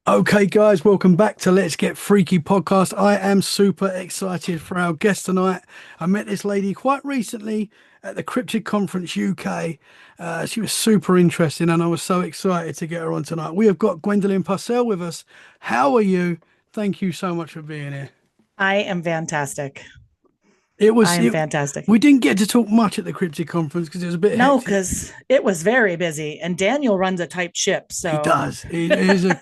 Okay, guys, welcome back to Let's Get Freaky podcast. I am super excited for our guest tonight. I met this lady quite recently at the Cryptid Conference UK. She was super interesting, and I was so excited to get her on tonight. We have got Gwendolyn Purcell with us. How are you? Thank you so much for being here. I am fantastic. It I was am it, fantastic. we didn't get to talk much at the Cryptid Conference because it was a bit No, hectic. because it was very busy and Daniel runs a tight ship. He So does. He is a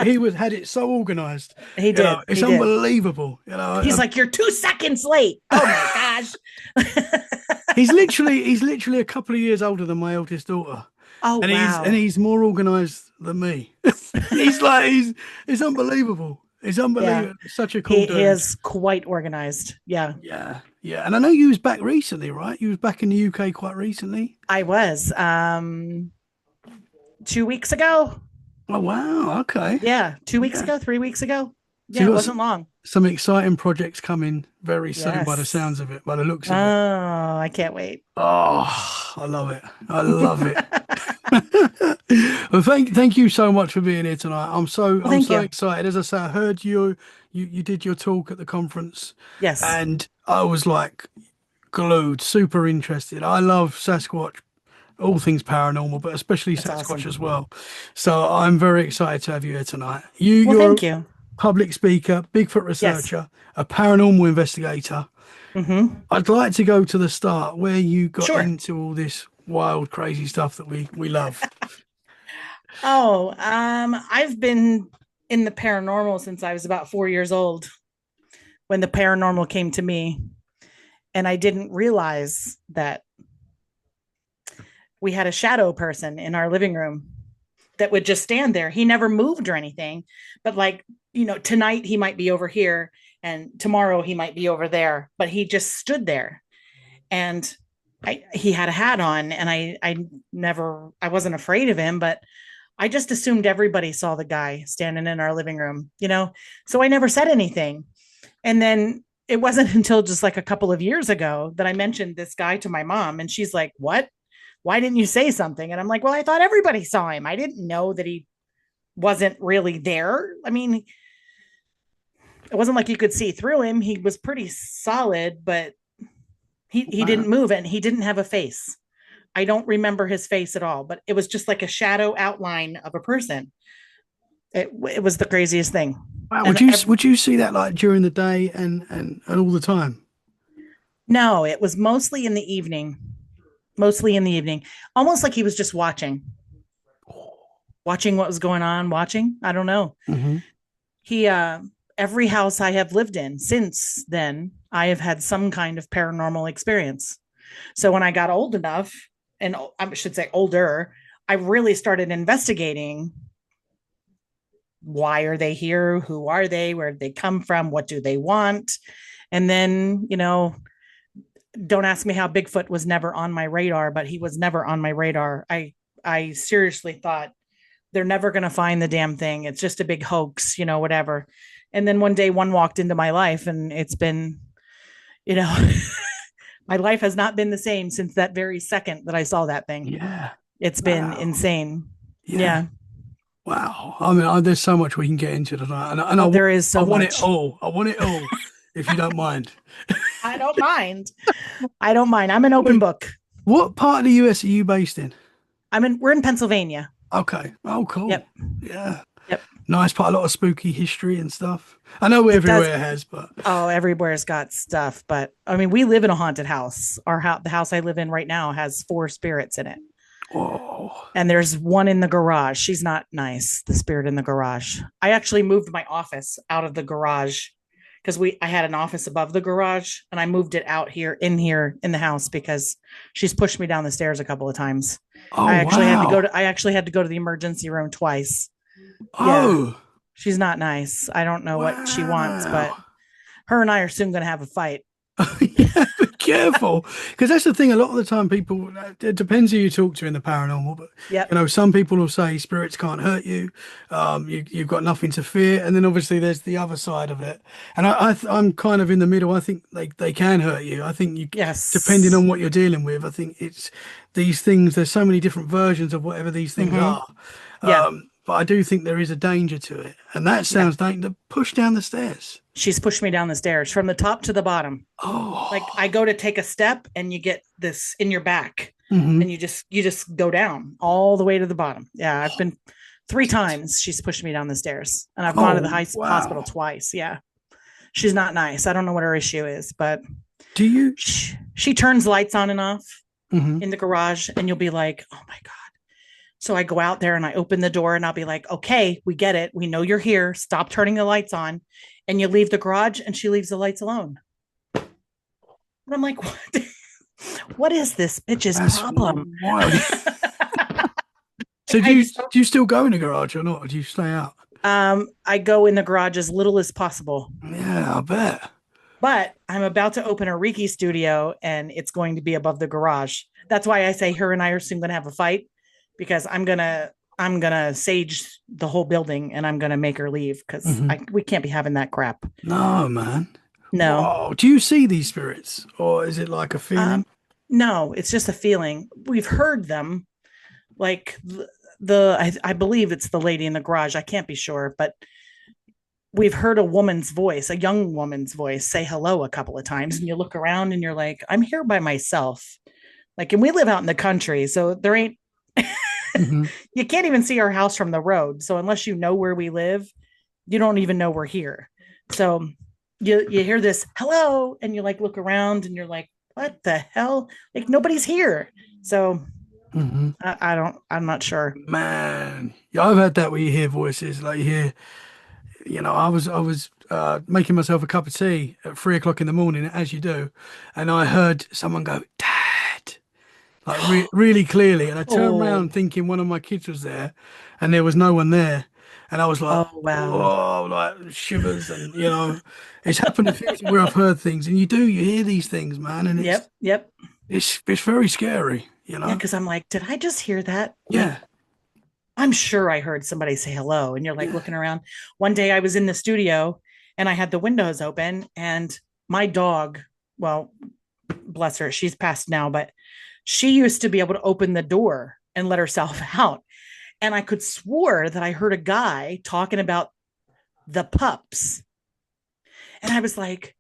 he was had it so organized. he You know, did. it's He did. unbelievable. You He's know, like, you're 2 seconds late. Oh my gosh. he's literally a couple of years older than my eldest daughter, Oh, and wow. he's more organized than me. He's like he's it's unbelievable. It's Yeah. unbelievable. Such a cool He dude. is quite organized. Yeah. Yeah, yeah. And I know you was back recently, right? You was back in the UK quite recently. I was 2 weeks ago. Oh wow. Okay. Yeah. 2 weeks Yeah. ago, 3 weeks ago. So Yeah, you it got wasn't long. some exciting projects coming very soon by the Yes. sounds of it, by the looks Oh, of it. I can't wait. Oh, I love it. I love it. Well, thank you so much for being here tonight. Well, I'm thank so you. excited. As I say, I heard you did your talk at the conference, Yes. and I was like glued, super interested. I love Sasquatch, all things paranormal, but especially That's Sasquatch awesome. as well. So I'm very excited to have you here tonight. Well, You're a thank you. public speaker, Bigfoot Yes. researcher, a paranormal investigator. Mm-hmm. I'd like to go to the start where you got Sure. into all this wild, crazy stuff that we love. Oh, I've been in the paranormal since I was about 4 years old when the paranormal came to me. And I didn't realize that we had a shadow person in our living room that would just stand there. He never moved or anything, but like, tonight he might be over here and tomorrow he might be over there, but he just stood there. And he had a hat on, and I wasn't afraid of him, but I just assumed everybody saw the guy standing in our living room. So I never said anything. And then it wasn't until just like a couple of years ago that I mentioned this guy to my mom, and she's like, "What? Why didn't you say something?" And I'm like, "Well, I thought everybody saw him. I didn't know that he wasn't really there. I mean, it wasn't like you could see through him. He was pretty solid, but he Wow. didn't move and he didn't have a face. I don't remember his face at all, but it was just like a shadow outline of a person. It was the craziest thing. Wow. And Would you see that like during the day and all the time? no, it was mostly in the evening, almost like he was just watching what was going on, watching. I don't know. Hmm. He, every house I have lived in since then, I have had some kind of paranormal experience. So when I got old enough, and I should say older, I really started investigating. Why are they here? Who are they? Where did they come from? What do they want? And then, don't ask me how Bigfoot was never on my radar, but he was never on my radar. I seriously thought they're never going to find the damn thing. It's just a big hoax, whatever. And then one day one walked into my life, and it's been, you know, my life has not been the same since that very second that I saw that thing. Yeah. It's been Wow. insane. Yeah. Yeah. Wow. I mean, there's so much we can get into tonight, and Oh, there is I so want it much. all. I want it all, if you don't mind. I don't mind. I don't mind. I'm an open book. What part of the US are you based in? We're in Pennsylvania. Okay. Oh, cool. Yep. Yeah. Yep. Nice part. A lot of spooky history and stuff. I know It does. everywhere has, but Oh, everywhere's got stuff. But I mean, we live in a haunted house. The house I live in right now has four spirits in it. oh, And there's one in the garage. She's not nice, the spirit in the garage. I actually moved my office out of the garage because I had an office above the garage, and I moved it out here in the house because she's pushed me down the stairs a couple of times. oh, wow. I actually had to go to the emergency room twice. Yeah. Oh, She's not nice. I don't know what she wants, wow. but her and I are soon going to have a fight. Yeah, be careful, because that's the thing. A lot of the time, people, it depends who you talk to in the paranormal, but Yep. some people will say spirits can't hurt you. You've got nothing to fear, and then obviously there's the other side of it. And I'm kind of in the middle. I think they can hurt you. I think depending Yes. on what you're dealing with, I think it's these things. There's so many different versions of whatever these things Mm-hmm. are. Yeah. but I do think there is a danger to it. And that Yeah. sounds dangerous. Push down the stairs. She's pushed me down the stairs from the top to the bottom. Like I Oh, go to take a step and you get this in your back hmm. and you just go down all the way to the bottom. Yeah, I've been 3 times she's pushed me down the stairs and I've gone to the Oh, hospital wow. twice. Yeah. She's not nice. I don't know what her issue is, but Do you? she turns lights on and off Hmm. in the garage and you'll be like, "Oh my God." So I go out there and I open the door and I'll be like, "Okay, we get it. We know you're here. Stop turning the lights on." And you leave the garage and she leaves the lights alone. And I'm like, "What? What is this bitch's That's problem?" wild. So I just do you still go in the garage or not? Or do you stay out? I go in the garage as little as possible. Yeah, I bet. But I'm about to open a Reiki studio and it's going to be above the garage. That's why I say her and I are soon going to have a fight because I'm gonna sage the whole building and I'm gonna make her leave because Hmm. we can't be having that crap. No, man. No, Whoa. Do you see these spirits or is it like a feeling? um, no, it's just a feeling. We've heard them, like I believe it's the lady in the garage. I can't be sure, but we've heard a woman's voice, a young woman's voice, say hello a couple of times, and you look around and you're like, I'm here by myself. Like, and we live out in the country, so there ain't. Hmm. You can't even see our house from the road. So unless you know where we live, you don't even know we're here. So you hear this hello, and you like look around, and you're like, what the hell? Like nobody's here. So Hmm. I don't. I'm not sure. Man, yeah, I've had that where you hear voices, like you hear, I was making myself a cup of tea at 3 o'clock in the morning, as you do, and I heard someone go, "Dad," like really clearly, and I turned Oh, around thinking one of my kids was there, and there was no one there, and I was like, oh wow. "Whoa!" Like shivers, and it's happened a few times where I've heard things, and you hear these things, man, and Yep, yep. it's very scary, you Yeah, know? because I'm like, did I just hear that? Like, Yeah, I'm sure I heard somebody say hello. And you're like yeah. looking around. One day I was in the studio and I had the windows open, and my dog, well, bless her, she's passed now, but she used to be able to open the door and let herself out. And I could swore that I heard a guy talking about the pups. And I was like,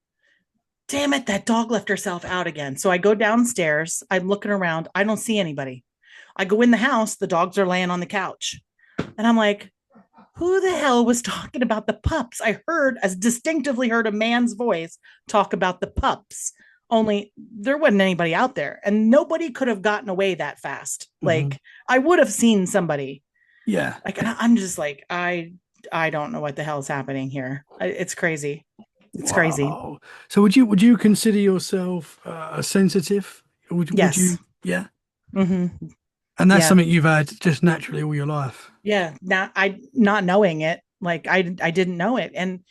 damn it, that dog left herself out again. So I go downstairs, I'm looking around, I don't see anybody. I go in the house, the dogs are laying on the couch. And I'm like, who the hell was talking about the pups? I heard, as distinctively heard a man's voice talk about the pups. Only there wasn't anybody out there, and nobody could have gotten away that fast. Hmm. Like I would have seen somebody. Yeah. Like I'm just like I don't know what the hell's happening here. It's crazy. It's crazy. Wow. So would you consider yourself a sensitive? Would you? Yes. Yeah. Hmm. And that's Yeah. something you've had just naturally all your life. Yeah. Not knowing it. Like I didn't know it, and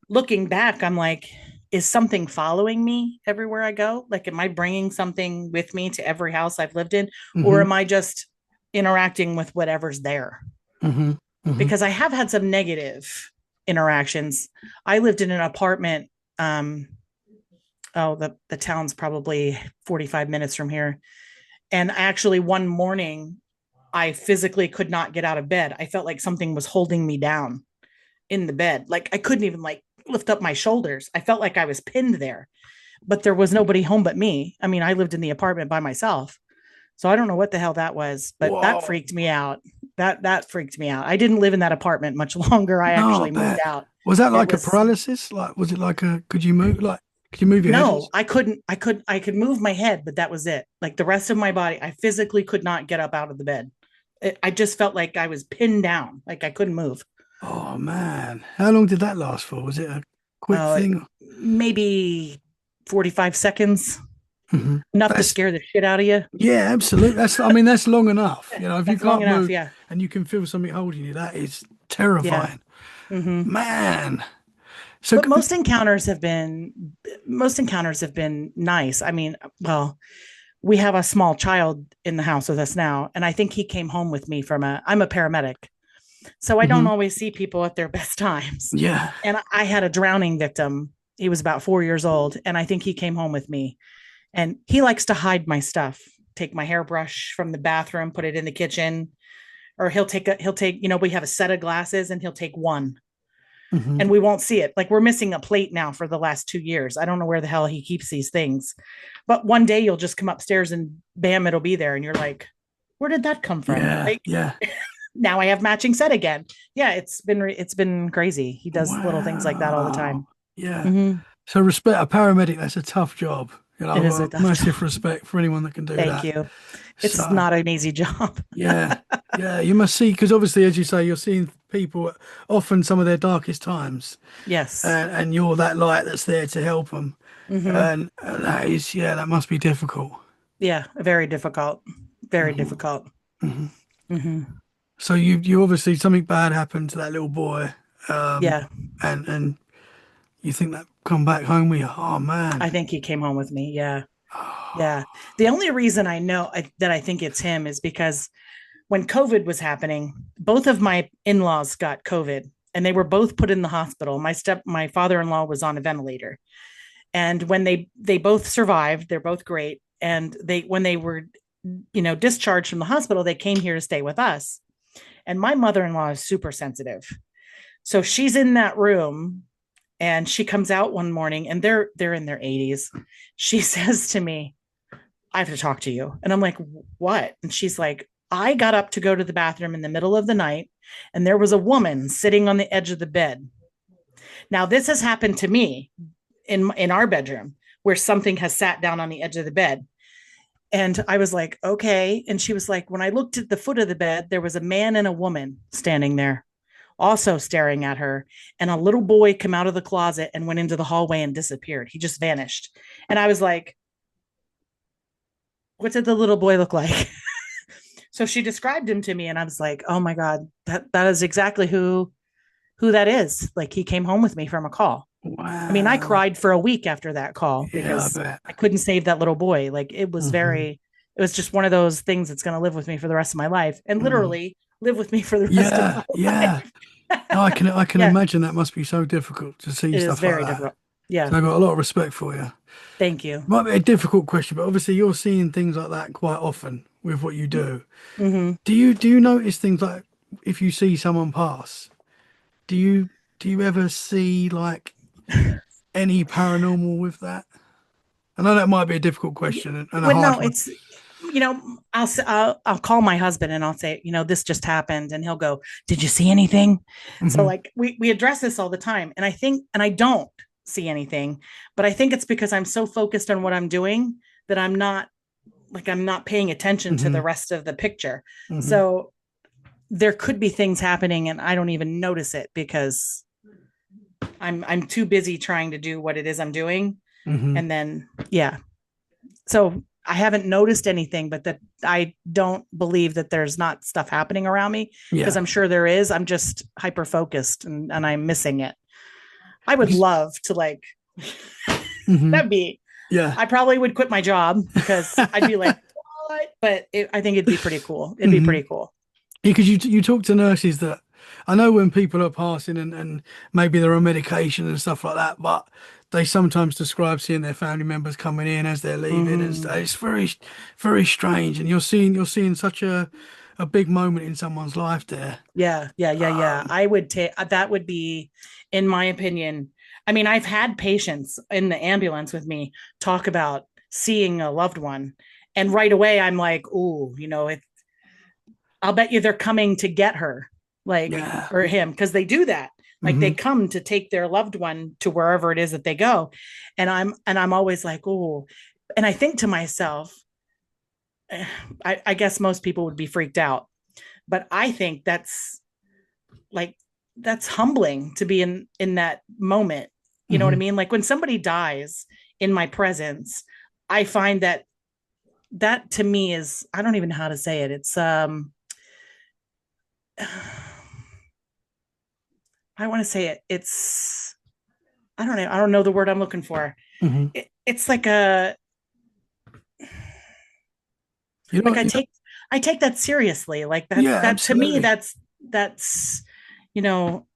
looking back, I'm like, is something following me everywhere I go? Like, am I bringing something with me to every house I've lived in? Or Hmm. am I just interacting with whatever's there? Hmm. Hmm. Because I have had some negative interactions. I lived in an apartment. Um, the town's probably 45 minutes from here. And actually, one morning, I physically could not get out of bed. I felt like something was holding me down in the bed. Like I couldn't even like lift up my shoulders. I felt like I was pinned there, but there was nobody home but me. I mean, I lived in the apartment by myself. So I don't know what the hell that was, but that Whoa. freaked me out. That freaked me out. I didn't live in that apartment much longer. I No, I actually moved bet. out. Was that It like a was paralysis? Like, was it like a, could you move your head? no, I couldn't. I could move my head, but that was it. Like the rest of my body, I physically could not get up out of the bed. I just felt like I was pinned down, like I couldn't move. Oh, man. How long did that last for? Was it a quick Uh, thing? Maybe 45 seconds, Hmm. enough to That's, scare the shit out of you. yeah, absolutely. I mean, that's long enough. If you That's long can't enough. move Yeah. and you can feel something holding you, that is Yeah. terrifying. Hmm. Man. So, But most encounters have been nice. I mean, well, we have a small child in the house with us now, and I think he came home with me I'm a paramedic. So I don't mhm. always see people at their best times. Yeah. And I had a drowning victim. He was about 4 years old, and I think he came home with me. And he likes to hide my stuff, take my hairbrush from the bathroom, put it in the kitchen. or we have a set of glasses and he'll take one Hmm. and we won't see it. Like we're missing a plate now for the last 2 years. I don't know where the hell he keeps these things, but one day you'll just come upstairs and bam, it'll be there. And you're like, where did that come from? Yeah, Like yeah. now I have matching set again. Yeah. It's been crazy. He does little things like that all the Wow. time. Yeah. Mm-hmm. So respect a paramedic. That's a tough job. It I've is a got tough massive job. respect for anyone that can do Thank that. you. It's So not an easy job. yeah, yeah. You must see because obviously, as you say, you're seeing people at often some of their darkest times, Yes. and you're that light that's there to help them. Mm-hmm. And that is, yeah, that must be difficult. Yeah. Very difficult. Very Hmm. difficult. Hmm. Mm-hmm. So you obviously something bad happened to that little boy, um, Yeah. and you think that come back home with you. Oh man. I think he came home with me. Yeah. Yeah. The only reason that I think it's him is because when COVID was happening, both of my in-laws got COVID and they were both put in the hospital. My father-in-law was on a ventilator. And when they both survived, they're both great. And when they were, discharged from the hospital, they came here to stay with us. And my mother-in-law is super sensitive. So she's in that room and she comes out one morning and they're in their 80s. She says to me, I have to talk to you. And I'm like, what? And she's like, I got up to go to the bathroom in the middle of the night and there was a woman sitting on the edge of the bed. Now, this has happened to me in our bedroom where something has sat down on the edge of the bed. And I was like, okay. And she was like, when I looked at the foot of the bed, there was a man and a woman standing there, also staring at her. And a little boy came out of the closet and went into the hallway and disappeared. He just vanished. And I was like, what did the little boy look like? So she described him to me and I was like, oh my God, that is exactly who that is. Like he came home with me from a call. I mean, I Wow. cried for a week after that call Yeah, I because bet. I couldn't save that little boy. Like Hmm. it was just one of those things that's going to live with me for the rest of my life and Hmm. literally live with me for the rest of Yeah, my yeah. No, life. I can Yeah, imagine that must be so difficult to see it is stuff like very that. difficult. Yeah. So I've got a lot of respect for you. Thank you. Might be a difficult question, but obviously you're seeing things like that quite often with what you do. Mm-hmm. Do you notice things like if you see someone pass, do you do you ever see like any paranormal with that? I know that might be a difficult question and a Well, hard no, one. it's I'll call my husband and I'll say, this just happened, and he'll go, "Did you see anything?" So Hmm. like we address this all the time, and I don't see anything, but I think it's because I'm so focused on what I'm doing that I'm not paying attention to the Hmm. rest of the picture. Hmm. So there could be things happening and I don't even notice it because I'm too busy trying to do what it is I'm doing, Hmm. and then yeah, so I haven't noticed anything, but that I don't believe that there's not stuff happening around me because Yeah. I'm sure there is. I'm just hyper focused and I'm missing it. I would love to Hmm. that'd be, Yeah. I probably would quit my job because I'd be like, what? But I think it'd be pretty cool. It'd be Hmm. pretty cool. Yeah, because you talk to nurses that I know when people are passing and maybe they're on medication and stuff like that, but they sometimes describe seeing their family members coming in as they're leaving, and Mm-hmm. it's very strange. And you're seeing such a big moment in someone's life there. Yeah, yeah, yeah, yeah. Um, I would take that would be, in my opinion. I mean, I've had patients in the ambulance with me talk about seeing a loved one, and right away I'm like, "Ooh, I'll bet you they're coming to get her, like yeah. or him, because they do that. Like they Hmm. come to take their loved one to wherever it is that they go, and I'm always like, "Ooh," and I think to myself, I guess most people would be freaked out, but I think like that's humbling to be in that moment. You know what I Hmm. mean? Like when somebody dies in my presence, I find that to me is, I don't even know how to say it. It's I want to say it's, I don't know the word I'm looking for. Hmm. It's like a, You like know, I take that seriously. Like yeah, that to me absolutely. that's you know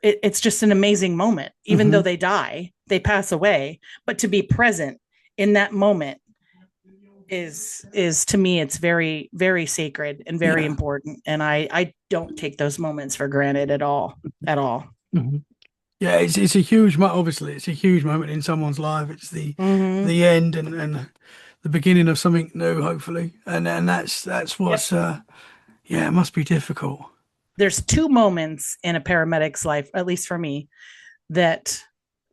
it's just an amazing moment. Even though Hmm. they die, they pass away, but to be present in that moment is to me, it's very, very sacred and very Yeah. important. And I don't take those moments for granted at all, at all. Mhm. Yeah, it's a huge obviously it's a huge moment in someone's life. It's Hmm. the end and the beginning of something new, hopefully. And that's Yep. what's yeah, it must be difficult. There's two moments in a paramedic's life, at least for me, that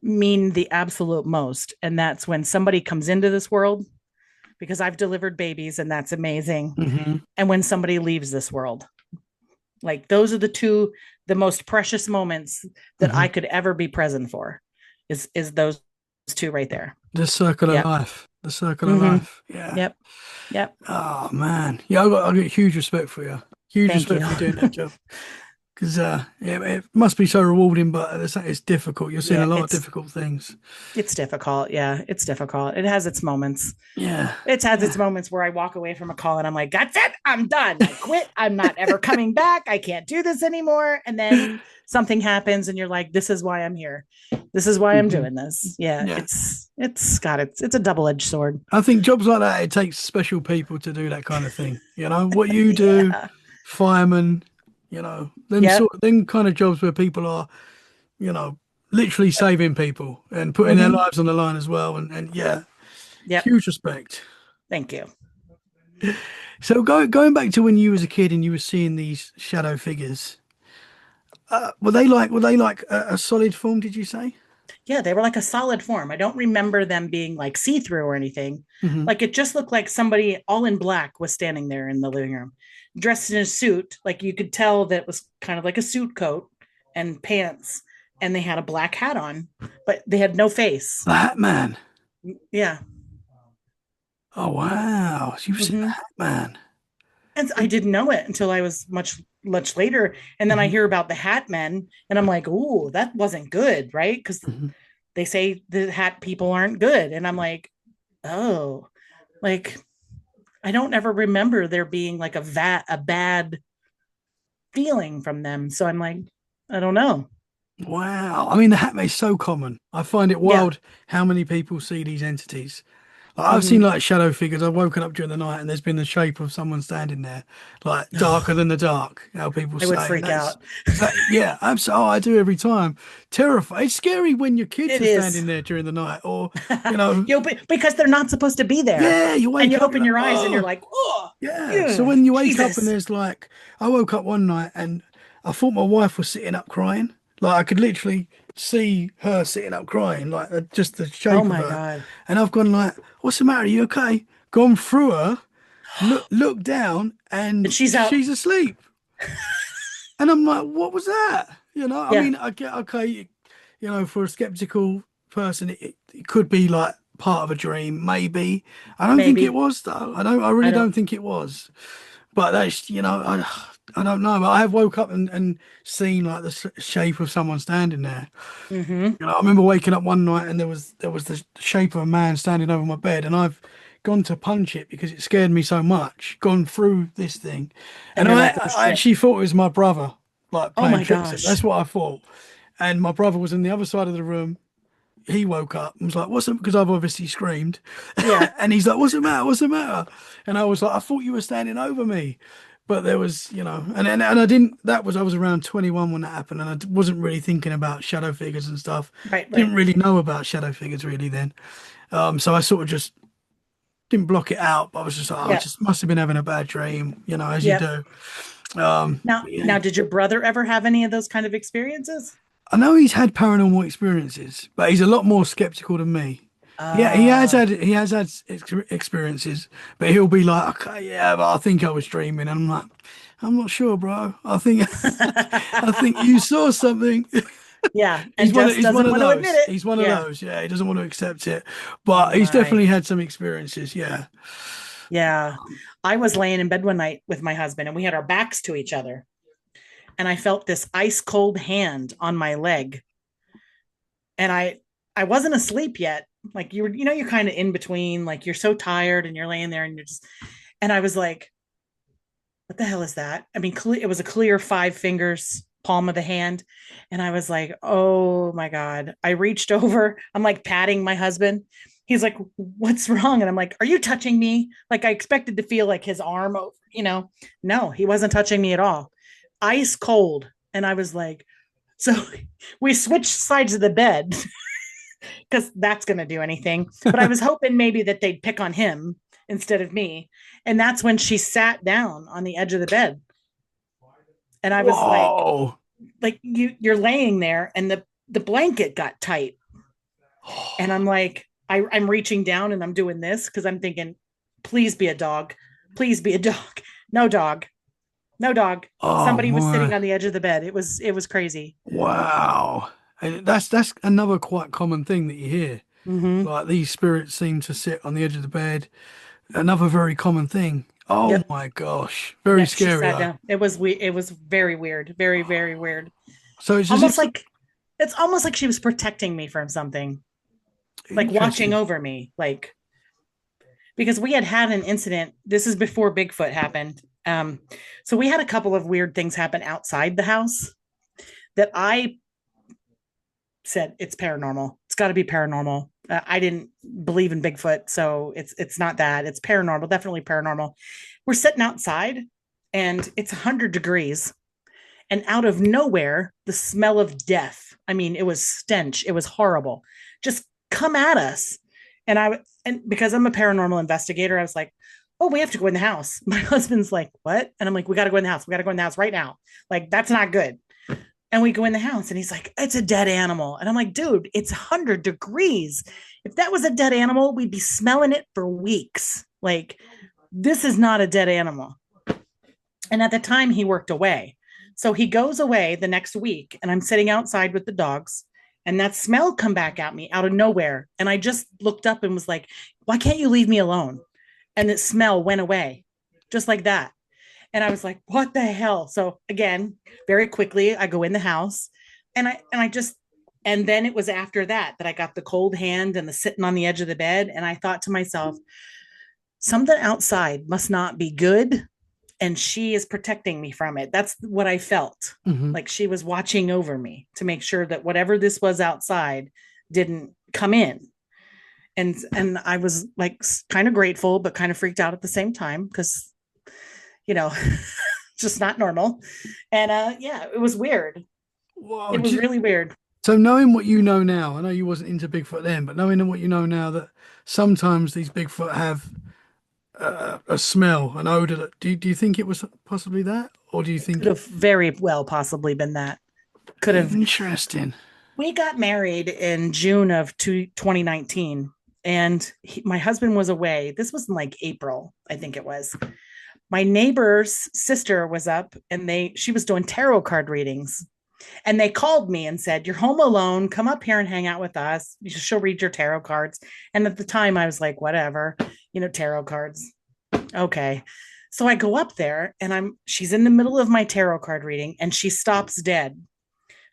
mean the absolute most. And that's when somebody comes into this world, because I've delivered babies and that's amazing. Hmm. And when somebody leaves this world, like those are the most precious moments that I Hmm. could ever be present for, is those two right there. The circle of Yep. life. The circle of Mm-hmm. life. Yeah. Yep. Yep. Oh man. Yeah, I got huge respect for you. Huge Thank respect you. for you doing that job. Because yeah, it must be so rewarding, but it's difficult. You're seeing a Yeah, lot of difficult things. it's difficult. Yeah, it's difficult. It has its moments. Yeah. It's has its Yeah. moments where I walk away from a call and I'm like, that's it. I'm done. I quit. I'm not ever coming back. I can't do this anymore. And then something happens and you're like, this is why I'm here. This is why I'm Hmm. doing this. Yeah, Yeah. it's a double-edged sword. I think jobs like that, it takes special people to do that kind of thing. You know, what you do, Yeah. fireman, Yep. them kind of jobs where people are, you know, literally saving people and putting their Mm-hmm. lives on the line as well. And yeah, Yep. huge respect. Thank you. So going back to when you was a kid and you were seeing these shadow figures, were they like a solid form, did you say? Yeah, they were like a solid form. I don't remember them being like see-through or anything. Hmm. Like it just looked like somebody all in black was standing there in the living room, dressed in a suit. Like you could tell that was kind of like a suit coat and pants, and they had a black hat on, but they had no face. The Hat Man. Yeah. Oh wow. So you've seen the Hmm. Hat Man. And I didn't know it until I was much later. And then I Hmm. hear about the hat men, and I'm like, "Ooh, that wasn't good, right?" Because Hmm. they say the hat people aren't good. And I'm like, oh, like I don't ever remember there being like a bad feeling from them. So I'm like, I don't know. Wow. I mean, the Hat Man is so common. I find it Yeah. wild how many people see these entities. Like, I've seen Hmm. like shadow figures. I've woken up during the night and there's been the shape of someone standing there, like darker than the dark, how people I would say. And freak that's out. that, yeah, absolutely. Oh, I do every time. Terrified. It's scary when your kids It are is. standing there during the night, or, you know, Because they're not supposed to be there. yeah, you And wake you up, you're open like, your eyes and you're oh, like, oh, yeah. So ew, when you wake up and Jesus. there's like, I woke up one night and I thought my wife was sitting up crying. Like I could literally see her sitting up crying, like just the Oh shape of my her. God. And I've gone like, "What's the matter? Are you okay?" Gone through her, look down, And and she's out. she's asleep. And I'm like, "What was that?" I Yeah, mean, I get okay, for a skeptical person, it could be like part of a dream, maybe. I don't think it maybe. was though. I I really don't. don't think it was. But that's, I don't know. But I have woke up and seen like the shape of someone standing there. Hmm. I remember waking up one night and there was the shape of a man standing over my bed, and I've gone to punch it because it scared me so much. Gone through this thing, And and you're I like, oh I shit. actually thought it was my brother, like Oh playing my tricks. gosh. That's what I thought. And my brother was on the other side of the room. He woke up and was like, "What's it?" Because I've obviously screamed, Yeah. and he's like, "What's the matter? What's the matter?" And I was like, "I thought you were standing over me." But there was, and I didn't. I was around 21 when that happened, and wasn't really thinking about shadow figures and stuff. Right. Didn't Right. really know about shadow figures really then. So I sort of just didn't block it out. But I was just like, oh, I Yeah. just must have been having a bad dream, as you Yep. do. Now, Yeah. now, did your brother ever have any of those kind of experiences? I know he's had paranormal experiences, but he's a lot more skeptical than me. Yeah, Uh, he has had experiences, but he'll be like, okay, yeah, but I think I was dreaming. And I'm like, I'm not sure, bro. I think I think you saw something. yeah, He's and just he's one doesn't of want to admit those. it. He's one of Yeah. those. Yeah, he doesn't want to accept it, Oh but he's my. definitely had some experiences. Yeah. Yeah. I was laying in bed one night with my husband and we had our backs to each other. And I felt this ice cold hand on my leg. And I wasn't asleep yet. Like you're kind of in between, like you're so tired and you're laying there and you're just, and I was like, what the hell is that? I mean, it was a clear 5 fingers, palm of the hand. And I was like, oh my God. I reached over, I'm like patting my husband. he's like, what's wrong? And I'm like, are you touching me? Like I expected to feel like his arm, no, he wasn't touching me at all. Ice cold. And I was like, so we switched sides of the bed because that's going to do anything. But I was hoping maybe that they'd pick on him instead of me. And that's when she sat down on the edge of the bed. And I was Whoa. like you're laying there and the blanket got tight. And I'm like, I'm reaching down and I'm doing this because I'm thinking, please be a dog. Please be a dog. No dog. No dog. Oh Somebody was sitting my. on the edge of the bed. It was crazy. Wow. And that's another quite common thing that you hear. Mm-hmm. Like these spirits seem to sit on the edge of the bed. Another very common thing. Oh Yep. my gosh. Very Yep. She scary sat though. down. It was very weird. Very, very weird. So it's as if Almost like it's almost like she was protecting me from something, like watching interesting. over me, like because we had an incident. This is before Bigfoot happened. So we had a couple of weird things happen outside the house that I said it's paranormal. It's got to be paranormal. I didn't believe in Bigfoot, so it's not that. It's paranormal, definitely paranormal. We're sitting outside, and it's 100 degrees, and out of nowhere, the smell of death. I mean, it was stench. It was horrible. Just come at us, and because I'm a paranormal investigator, I was like, oh, we have to go in the house. My husband's like, what? And I'm like, we got to go in the house. We got to go in the house right now. Like, that's not good. And we go in the house and he's like, it's a dead animal. And I'm like, dude, it's 100 degrees. If that was a dead animal, we'd be smelling it for weeks. Like, this is not a dead animal. And at the time, he worked away. So he goes away the next week, and I'm sitting outside with the dogs. And that smell come back at me out of nowhere. And I just looked up and was like, why can't you leave me alone? And the smell went away just like that. And I was like, what the hell? So again, very quickly, I go in the house and then it was after that I got the cold hand and the sitting on the edge of the bed. And I thought to myself, something outside must not be good. And she is protecting me from it. That's what I felt. Hmm. Like she was watching over me to make sure that whatever this was outside didn't come in. And I was like kind of grateful, but kind of freaked out at the same time because, you know, just not normal. And yeah, it was weird. Whoa. It was really weird. So knowing what you know now, I know you wasn't into Bigfoot then, but knowing what you know now that sometimes these Bigfoot have a smell, an odor. Do you think it was possibly that, or do you Could think have very well possibly been that. Could have. interesting? We got married in June of 2019, and my husband was away. This was in like April, I think it was. My neighbor's sister was up, and she was doing tarot card readings. And they called me and said, you're home alone. Come up here and hang out with us. She'll read your tarot cards. And at the time, I was like, whatever, tarot cards. Okay. So I go up there and she's in the middle of my tarot card reading and she stops dead.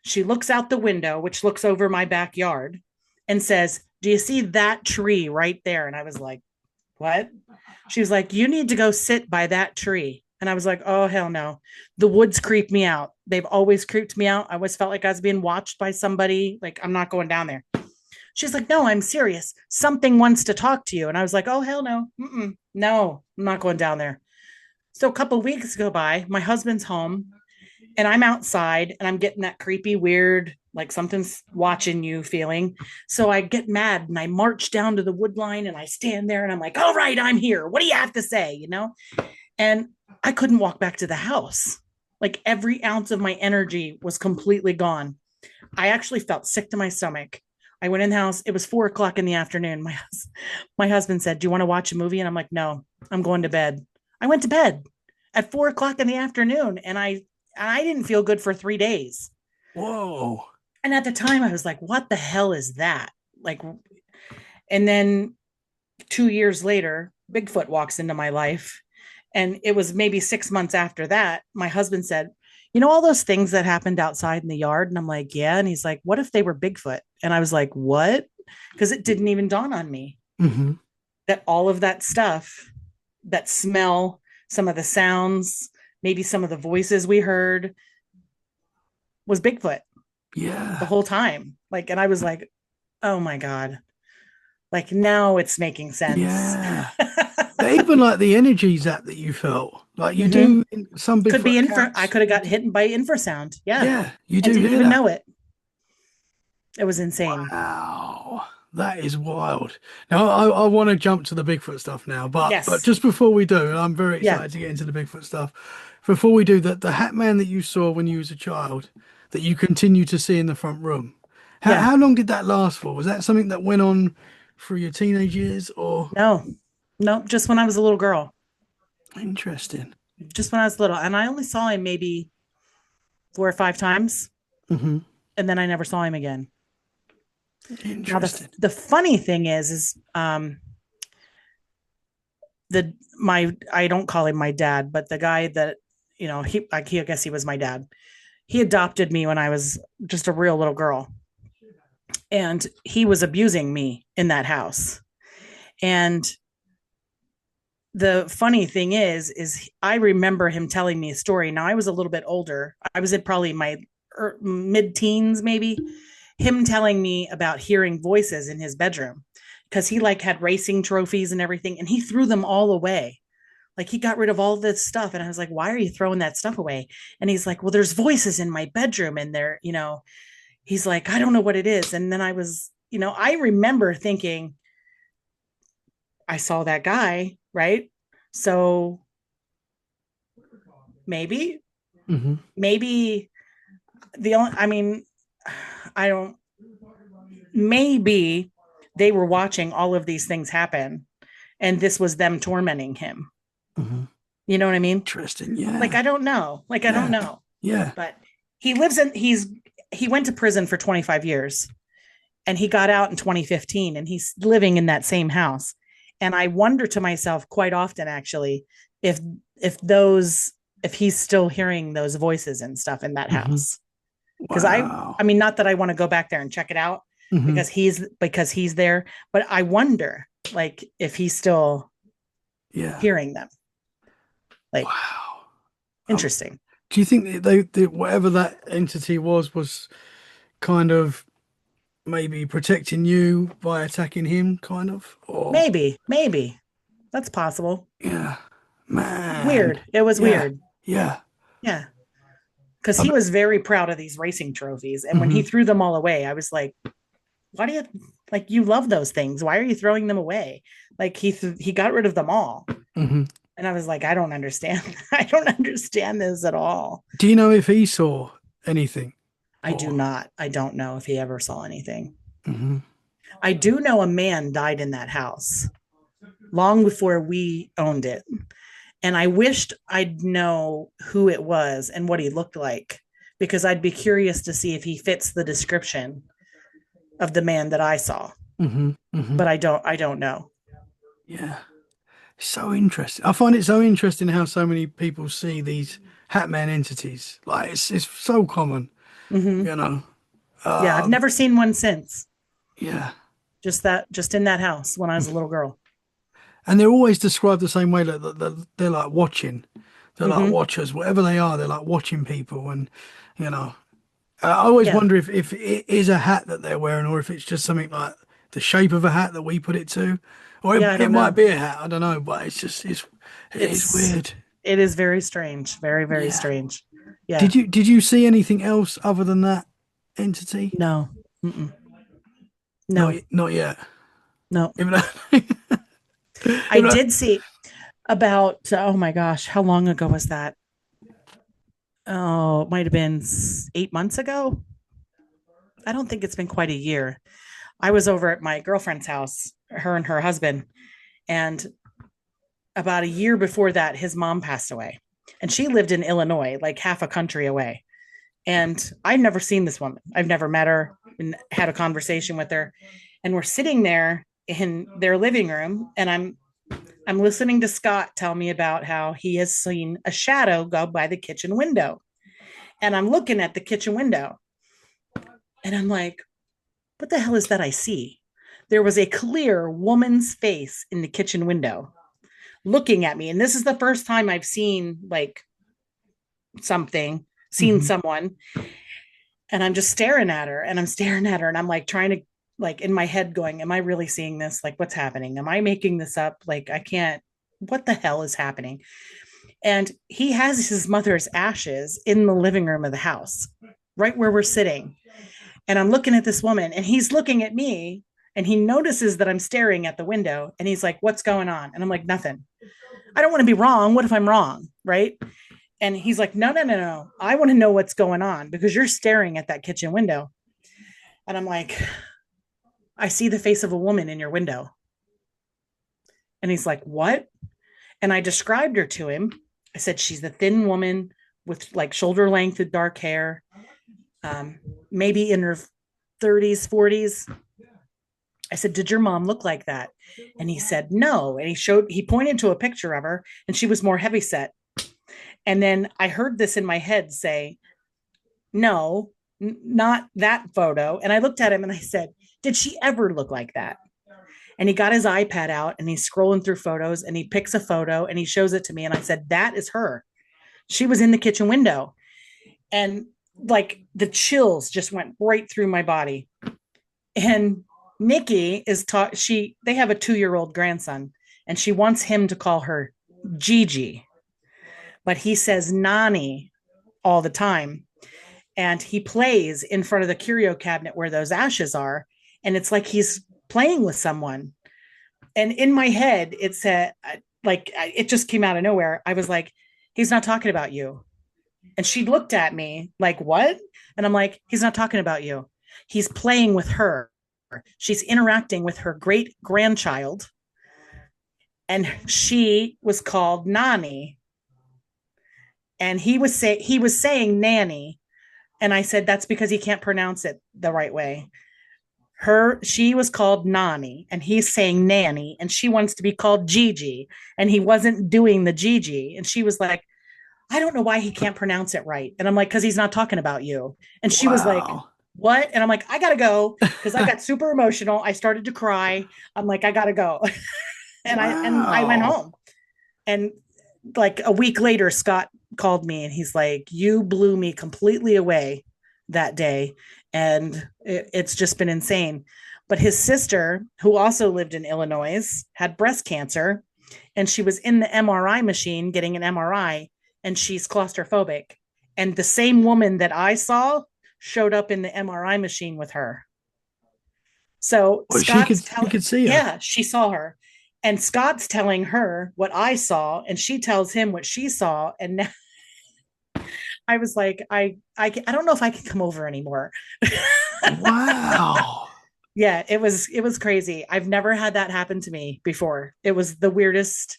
She looks out the window, which looks over my backyard, and says, do you see that tree right there? And I was like, what? She was like, you need to go sit by that tree. And I was like, oh, hell no. The woods creep me out. They've always creeped me out. I always felt like I was being watched by somebody. Like, I'm not going down there. She's like, no, I'm serious. Something wants to talk to you. And I was like, oh, hell no. Mm-mm. No, I'm not going down there. So a couple of weeks go by. My husband's home and I'm outside and I'm getting that creepy, weird, like something's watching you feeling. So I get mad and I march down to the wood line and I stand there and I'm like, all right, I'm here. What do you have to say? And I couldn't walk back to the house. Like every ounce of my energy was completely gone. I actually felt sick to my stomach. I went in the house. It was 4 o'clock in the afternoon. My husband said, do you want to watch a movie? And I'm like, no, I'm going to bed. I went to bed at 4 o'clock in the afternoon and I didn't feel good for 3 days. Whoa. And at the time I was like, what the hell is that? Like, and then 2 years later, Bigfoot walks into my life. And it was maybe 6 months after that, my husband said, all those things that happened outside in the yard? And I'm like, yeah. And he's like, what if they were Bigfoot? And I was like, what? Because it didn't even dawn on me Hmm. that all of that stuff, that smell, some of the sounds, maybe some of the voices we heard was Bigfoot the Yeah. whole time. Like, and I was like, oh my God. Like now it's making sense. Yeah. But even like the energy zap that you felt, like you Hmm. do in some Could Bigfoot be I accounts. could have got hit by infrasound. Yeah. Yeah, you And do didn't hear even that. know it. It was insane. Wow, that is wild. Now I want to jump to the Bigfoot stuff now, but Yes. just before we do, and I'm very Yeah. excited to get into the Bigfoot stuff. Before we do that, the Hat Man that you saw when you was a child, that you continue to see in the front room, Yeah. how long did that last for? Was that something that went on through your teenage years, or No, no, just when I was a little girl, interesting? just when I was little. And I only saw him maybe 4 or 5 times, Hmm. and then I never saw him again. Now, Interesting. the funny thing the my I don't call him my dad, but the guy that I guess he was my dad. He adopted me when I was just a real little girl, and he was abusing me in that house. And the funny thing is I remember him telling me a story. Now I was a little bit older. I was in probably my mid-teens, maybe. Him telling me about hearing voices in his bedroom because he like had racing trophies and everything, and he threw them all away. Like he got rid of all this stuff, and I was like, "Why are you throwing that stuff away?" And he's like, "Well, there's voices in my bedroom, and they're." He's like, "I don't know what it is." And then I remember thinking, I saw that guy, right? So maybe, Hmm. maybe the only, I mean, I don't, maybe they were watching all of these things happen and this was them tormenting him. Hmm. You know what I mean? Interesting. Like, Yeah. I don't know. Like, I don't Yeah. know. Yeah. But he went to prison for 25 years and he got out in 2015 and he's living in that same house. And I wonder to myself quite often, actually, if, if those, if he's still hearing those voices and stuff in that Hmm. house. Because I Wow. mean, not that I want to go back there and check it out Hmm. because he's there, but I wonder like if he's still Yeah. hearing them. Like, Wow. Um, interesting. do you think that whatever that entity was kind of maybe protecting you by attacking him, kind of? Or Maybe that's possible. yeah, man, Weird. It was yeah, weird. yeah. Yeah. Because I he mean, was very proud of these racing trophies. And when he hmm. threw them all away, I was like, why do you like you love those things? Why are you throwing them away? Like he got rid of them all. Hmm. And I was like, I don't understand. I don't understand this at all. Do you know if he saw anything? I do Or not. I don't know if he ever saw anything. hmm. I do know a man died in that house long before we owned it. And I wished I'd know who it was and what he looked like because I'd be curious to see if he fits the description of the man that I saw. Hmm. Hmm. But I don't know. Yeah, so interesting. I find it so interesting how so many people see these Hatman entities. Like it's so common, Mm-hmm. you know. Yeah, I've Um, never seen one since. yeah. Just in that house when I was a little girl. And they're always described the same way that they're like watching. They're like Mm-hmm. watchers, whatever they are. They're like watching people, and you know, I always Yeah. wonder if it is a hat that they're wearing, or if it's just something like the shape of a hat that we put it to, or Yeah, I it don't might know. be a hat. I don't know, but it is It's weird. it is very strange. Very, very Yeah. strange. Yeah. Did you see anything else other than that entity? No. Mm-mm. No. Not yet. No. Even though, I even though, did see about oh my gosh, how long ago was that? Oh, it might have been 8 months ago. I don't think it's been quite a year. I was over at my girlfriend's house, her and her husband, and about a year before that, his mom passed away. And she lived in Illinois, like half a country away. And I've never seen this woman. I've never met her and had a conversation with her. And we're sitting there in their living room, and I'm listening to Scott tell me about how he has seen a shadow go by the kitchen window. And I'm looking at the kitchen window and I'm like, what the hell is that I see? There was a clear woman's face in the kitchen window looking at me. And this is the first time I've seen like seen Mhm. someone. And I'm just staring at her and I'm staring at her and I'm like trying to like in my head going, am I really seeing this? Like, what's happening? Am I making this up? Like, I can't, what the hell is happening? And he has his mother's ashes in the living room of the house, right where we're sitting. And I'm looking at this woman and he's looking at me and he notices that I'm staring at the window and he's like, what's going on? And I'm like, nothing. I don't want to be wrong. What if I'm wrong? Right. And he's like, no, no, no, no. I want to know what's going on because you're staring at that kitchen window. And I'm like, I see the face of a woman in your window. And he's like, what? And I described her to him. I said, she's the thin woman with like shoulder length of dark hair, maybe in her 30s, 40s. I said, did your mom look like that? And he said, no. And he pointed to a picture of her and she was more heavy set. And then I heard this in my head say, no, not that photo. And I looked at him and I said, did she ever look like that? And he got his iPad out and he's scrolling through photos and he picks a photo and he shows it to me. And I said, that is her. She was in the kitchen window. And like the chills just went right through my body. And Nikki is they have a 2-year-old grandson and she wants him to call her Gigi, but he says Nani all the time. And he plays in front of the curio cabinet where those ashes are. And it's like he's playing with someone. And in my head, it said, like, it just came out of nowhere. I was like, he's not talking about you. And she looked at me like, what? And I'm like, he's not talking about you. He's playing with her. She's interacting with her great grandchild. And she was called Nani. And he was saying nanny. And I said, that's because he can't pronounce it the right way. She was called Nani and he's saying nanny and she wants to be called Gigi and he wasn't doing the Gigi. And she was like, I don't know why he can't pronounce it right. And I'm like, cause he's not talking about you. And she was like, what? And I'm like, I gotta go. Cause I got super emotional. I started to cry. I'm like, I gotta go. And I went home. And like a week later, Scott called me and he's like, you blew me completely away that day. And it's just been insane. But his sister, who also lived in Illinois, had breast cancer and she was in the MRI machine getting an MRI and she's claustrophobic. And the same woman that I saw showed up in the MRI machine with her. So well, she could see her. Yeah, she saw her. And Scott's telling her what I saw and she tells him what she saw. And now I was like, I don't know if I can come over anymore. Wow. Yeah, it was crazy. I've never had that happen to me before. It was the weirdest.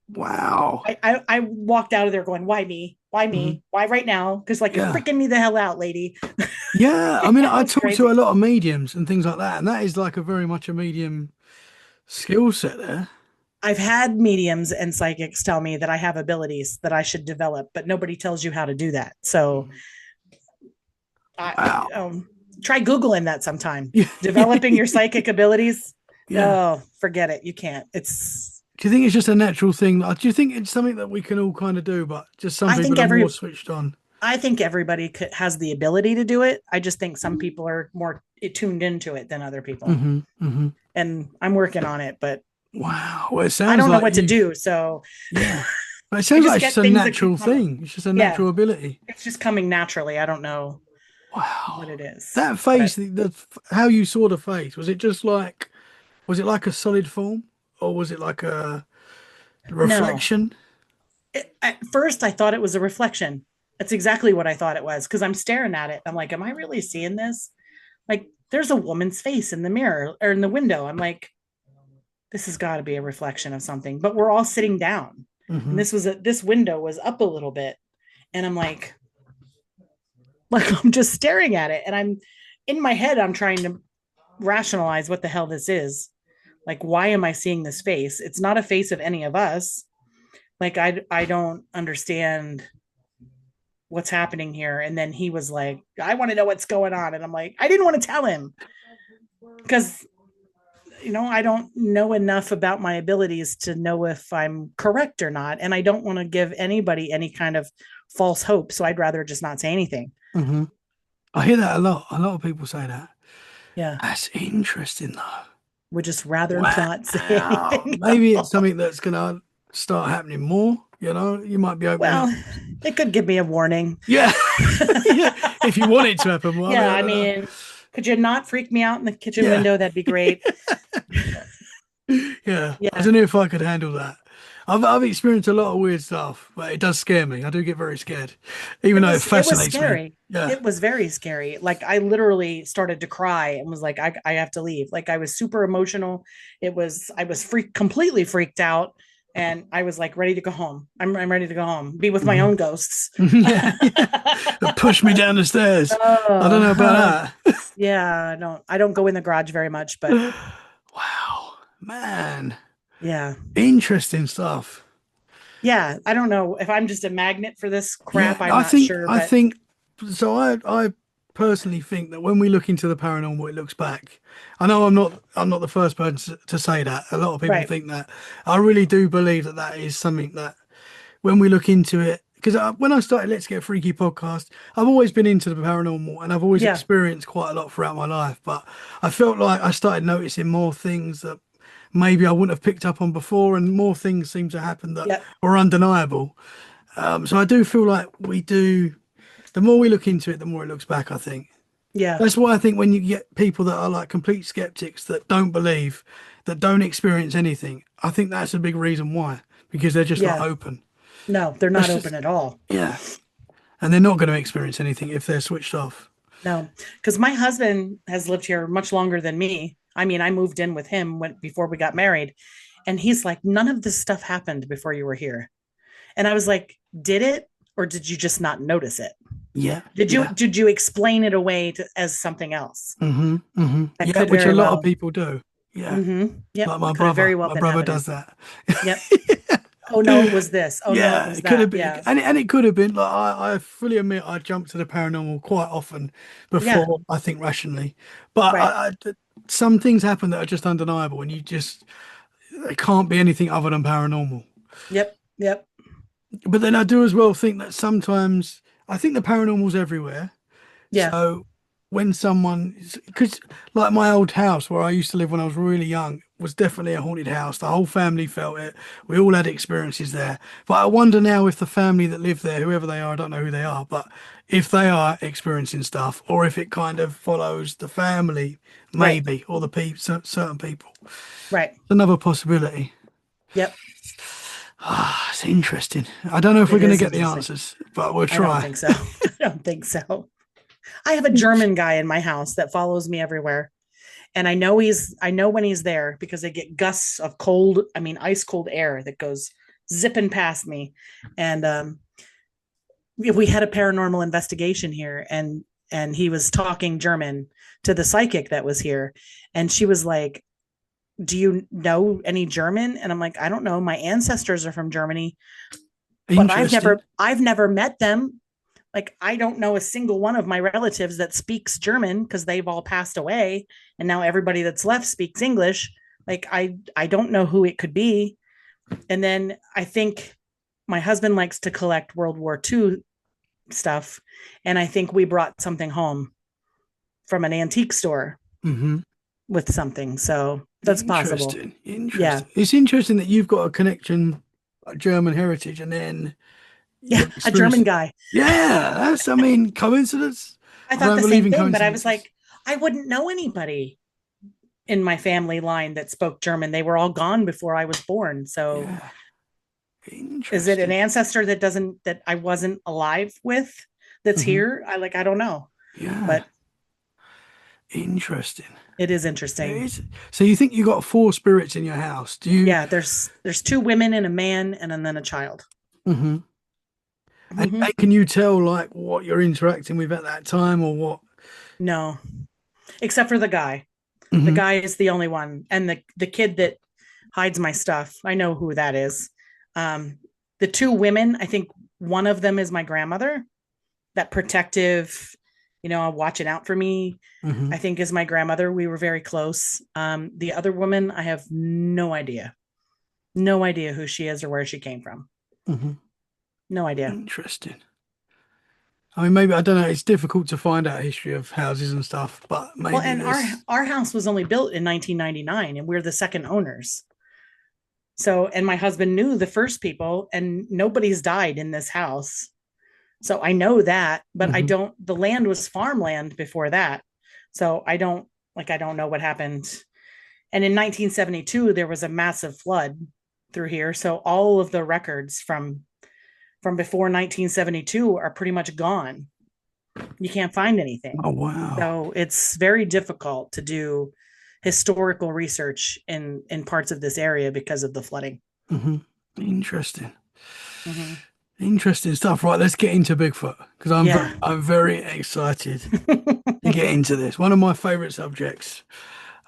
Wow. I walked out of there going, why me? Why me? Mm-hmm. Why right now? Because like you're freaking me the hell out, lady. Yeah. I mean, I talk to a lot of mediums and things like that. And that is like a very much a medium skill set there. I've had mediums and psychics tell me that I have abilities that I should develop, but nobody tells you how to do that. So try Googling that sometime. Developing your psychic abilities. Yeah. Oh, forget it. You can't. Do you think it's just a natural thing? Do you think it's something that we can all kind of do, but just some people are more switched on? I think everybody has the ability to do it. I just think some people are more tuned into it than other people. Mm-hmm, mm-hmm. And I'm working on it, but wow. Well, it sounds I don't know what to do. So yeah, but it sounds like it's just a natural thing. It's just a natural ability. It's just coming naturally. I don't know. Wow. What it is. That face, how you saw the face, was it like a solid form or was it like a reflection? No. At first I thought it was a reflection. That's exactly what I thought it was. Cause I'm staring at it. I'm like, am I really seeing this? Like there's a woman's face in the mirror or in the window. I'm like, this has got to be a reflection of something, but we're all sitting down. Mm-hmm. And this window was up a little bit. And I'm like I'm just staring at it. And I'm in my head, I'm trying to rationalize what the hell this is. Like, why am I seeing this face? It's not a face of any of us. Like, I don't understand what's happening here. And then he was like, I want to know what's going on. And I'm like, I didn't want to tell him because, I don't know enough about my abilities to know if I'm correct or not. And I don't want to give anybody any kind of false hope. So I'd rather just not say anything. Mm-hmm. I hear that a lot. A lot of people say that. Yeah. That's interesting though. Would just rather not say Wow. anything at Maybe it's all. something that's gonna start happening more, you know? You might be opening up. Well, it could give me a warning. Yeah. Yeah. If you want it to happen, well, I mean, Yeah, I I don't know. mean, could you not freak me out in the kitchen Yeah. window? That'd be great. Yeah. I Yeah. don't know if I could handle that. I've experienced a lot of weird stuff, but it does scare me. I do get very scared, even though it It was fascinates me. scary. Yeah. It was very scary. Like I literally started to cry and was like, I have to leave. Like I was super emotional. I was completely freaked out. And I was like ready to go home. I'm ready to go home, be with my Mhm. own ghosts. Yeah. Yeah. It pushed me down the stairs. I don't know Oh, about yeah. I don't go in the garage very much, but that. Wow. Man. yeah. Interesting stuff. Yeah. I don't know if I'm just a magnet for this Yeah, crap. I'm not sure, I but think so I personally think that when we look into the paranormal, it looks back. I know I'm not the first person to say that. A lot of people right. think that. I really do believe that that is something that when we look into it, because when I started Let's Get Freaky podcast, I've always been into the paranormal and I've always Yeah. experienced quite a lot throughout my life. But I felt like I started noticing more things that maybe I wouldn't have picked up on before, and more things seem to happen that Yep. were undeniable. So I do feel like we do. The more we look into it, the more it looks back. I think Yeah. that's why I think when you get people that are like complete skeptics that don't believe, that don't experience anything, I think that's a big reason why, because they're just not Yeah. open. No, they're not That's open just at all. yeah, and they're not going to experience anything if they're switched off. No, because my husband has lived here much longer than me. I mean, I moved in with him before we got married, and he's like, none of this stuff happened before you were here. And I was like, did it, or did you just not notice it? Yeah, yeah, Did you explain it away as something else? That yeah, could which a very lot of well. people do. Yeah, Yep, like could have very well My been brother does evidence. that. Yep. Oh no, it was this. Oh no, it Yeah, was it could have that. been, Yeah. and it could have been. Like I fully admit, I jumped to the paranormal quite often Yeah. before I think rationally, but Right. some things happen that are just undeniable, and you just it can't be anything other than paranormal. Yep. Yep. But then I do as well think that sometimes I think the paranormal's everywhere. Yeah. So when someone, because like my old house where I used to live when I was really young was definitely a haunted house. The whole family felt it. We all had experiences there. But I wonder now if the family that live there, whoever they are, I don't know who they are, but if they are experiencing stuff or if it kind of follows the family, Right. maybe, or the people, certain people. Right. Another possibility. Yep. Ah, it's interesting. I don't know if we're It going to is get the interesting. answers, but we'll I don't try. think so. I don't think so. I have a German guy in my house that follows me everywhere. And I know when he's there because I get gusts of cold, I mean, ice cold air that goes zipping past me. And we had a paranormal investigation here and he was talking German to the psychic that was here. And she was like, do you know any German? And I'm like, I don't know. My ancestors are from Germany, but Interesting. I've never met them. Like I don't know a single one of my relatives that speaks German because they've all passed away and now everybody that's left speaks English. Like I don't know who it could be. And then I think my husband likes to collect World War II stuff, and I think we brought something home from an antique store Hmm. with something. So that's possible. Interesting. Yeah. Interesting. It's interesting that you've got a connection, a German heritage, and then Yeah, you've a German experienced. guy. Yeah, that's, I mean, coincidence. I I thought don't the believe same in thing, but I was coincidences. like, I wouldn't know anybody in my family line that spoke German. They were all gone before I was born. So Yeah, is it an interesting. ancestor that I wasn't alive with that's Hmm. here? I don't know. Yeah, But interesting. it is It interesting. is. So you think you got four spirits in your house? Do you? Yeah, there's two women and a man and then a child. Hmm. Hmm. And can you tell like what you're interacting with at that time or what? No, except for the guy. The Hmm. guy is the only one, and the kid that hides my stuff. I know who that is. Um, the two women, I think one of them is my grandmother, that protective, watching out for me. Hmm. I think is my grandmother. We were very close. The other woman, I have no idea who she is or where she came from. Hmm. No idea. Interesting. I mean, maybe I don't know. It's difficult to find out history of houses and stuff, but Well, maybe and our there's. our house was only built in 1999, and we're the second owners. So, and my husband knew the first people, and nobody's died in this house. So I know that, but I Mhm. don't, the land was farmland before that. So I don't know what happened. And in 1972, there was a massive flood through here. So all of the records from before 1972 are pretty much gone. You can't find anything. Oh wow. So it's very difficult to do historical research in parts of this area because of the flooding. Hmm. Interesting. Mm-hmm. Interesting stuff. Right, let's get into Bigfoot because Yeah. I'm very excited to get into this. One of my favorite subjects.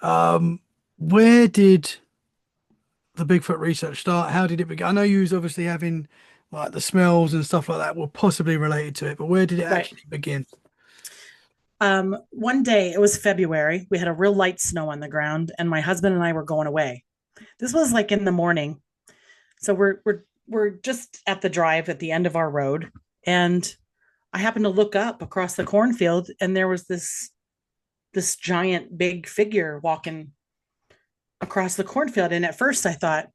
Um, where did the Bigfoot research start? How did it begin? I know you was obviously having like the smells and stuff like that were possibly related to it, but where did it Right. actually begin? One day, it was February. We had a real light snow on the ground, and my husband and I were going away. This was like in the morning. So we're just at the drive at the end of our road, and I happened to look up across the cornfield, and there was this giant big figure walking across the cornfield. And at first I thought,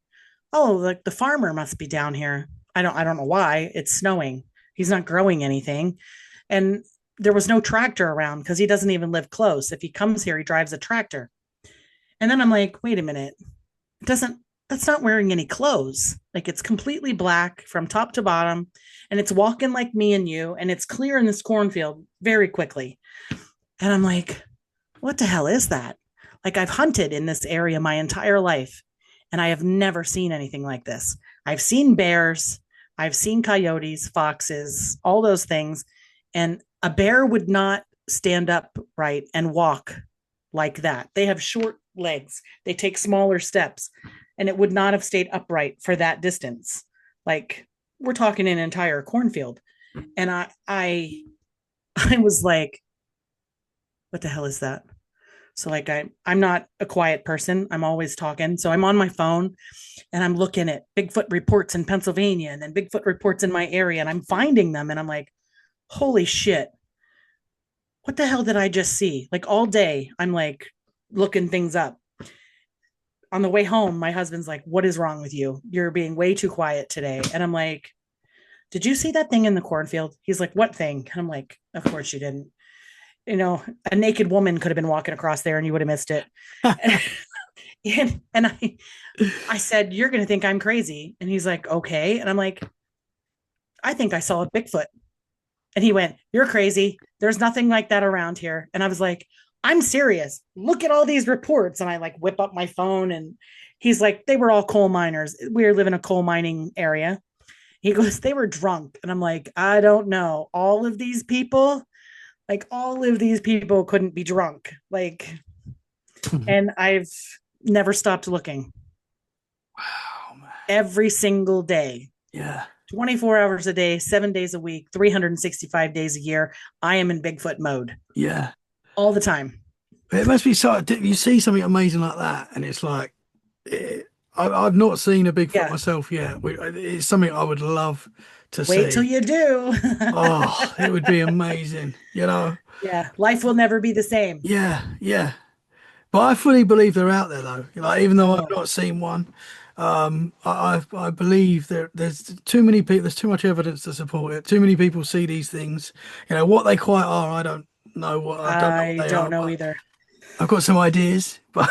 oh, like the farmer must be down here. I don't know why. It's snowing. He's not growing anything. And there was no tractor around because he doesn't even live close. If he comes here, he drives a tractor. And then I'm like, wait a minute. It doesn't that's not wearing any clothes. Like it's completely black from top to bottom, and it's walking like me and you, and it's clear in this cornfield very quickly. And I'm like, what the hell is that? Like I've hunted in this area my entire life, and I have never seen anything like this. I've seen bears, I've seen coyotes, foxes, all those things. And a bear would not stand upright and walk like that. They have short legs, they take smaller steps, and it would not have stayed upright for that distance. Like we're talking an entire cornfield. And I was like, what the hell is that? So like I'm not a quiet person. I'm always talking. So I'm on my phone and I'm looking at Bigfoot reports in Pennsylvania and then Bigfoot reports in my area, and I'm finding them, and I'm like, holy shit. What the hell did I just see? Like all day I'm like looking things up. On the way home, my husband's like, what is wrong with you? You're being way too quiet today. And I'm like, did you see that thing in the cornfield? He's like, what thing? And I'm like, of course you didn't. You know, a naked woman could have been walking across there and you would have missed it. And I said, you're going to think I'm crazy. And he's like, okay. And I'm like, I think I saw a Bigfoot. And he went, you're crazy. There's nothing like that around here. And I was like, I'm serious. Look at all these reports. And I like whip up my phone, and he's like, they were all coal miners. We live in a coal mining area. He goes, they were drunk. And I'm like, I don't know. All of these people couldn't be drunk. Like, and I've never stopped looking Wow, man. every single day, Yeah. 24 hours a day, 7 days a week, 365 days a year. I am in Bigfoot mode Yeah. all the time. It must be so. You see something amazing like that, and it's like, I've not seen a Bigfoot Yeah. myself yet. It's something I would love to Wait till see. you do. Oh, it would be amazing, you know? Yeah. Life will never be the same. Yeah, yeah. But I fully believe they're out there, though. Like, even though I've Oh, not seen one, I believe there's too many people. There's too much evidence to support it. Too many people see these things. You know what they quite are. I don't know what I don't know what I they don't are, know but either. I've got some ideas. But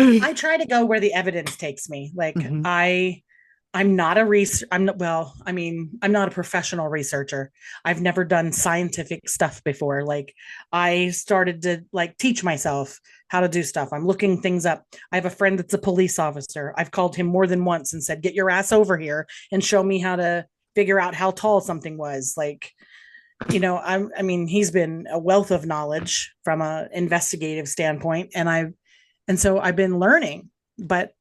I try to go where the evidence takes me. Like Mhm. I'm not a research. I'm not, well, I mean, I'm not a professional researcher. I've never done scientific stuff before. Like I started to like teach myself how to do stuff. I'm looking things up. I have a friend that's a police officer. I've called him more than once and said, "Get your ass over here and show me how to figure out how tall something was." Like, I mean, he's been a wealth of knowledge from a investigative standpoint, and so I've been learning. But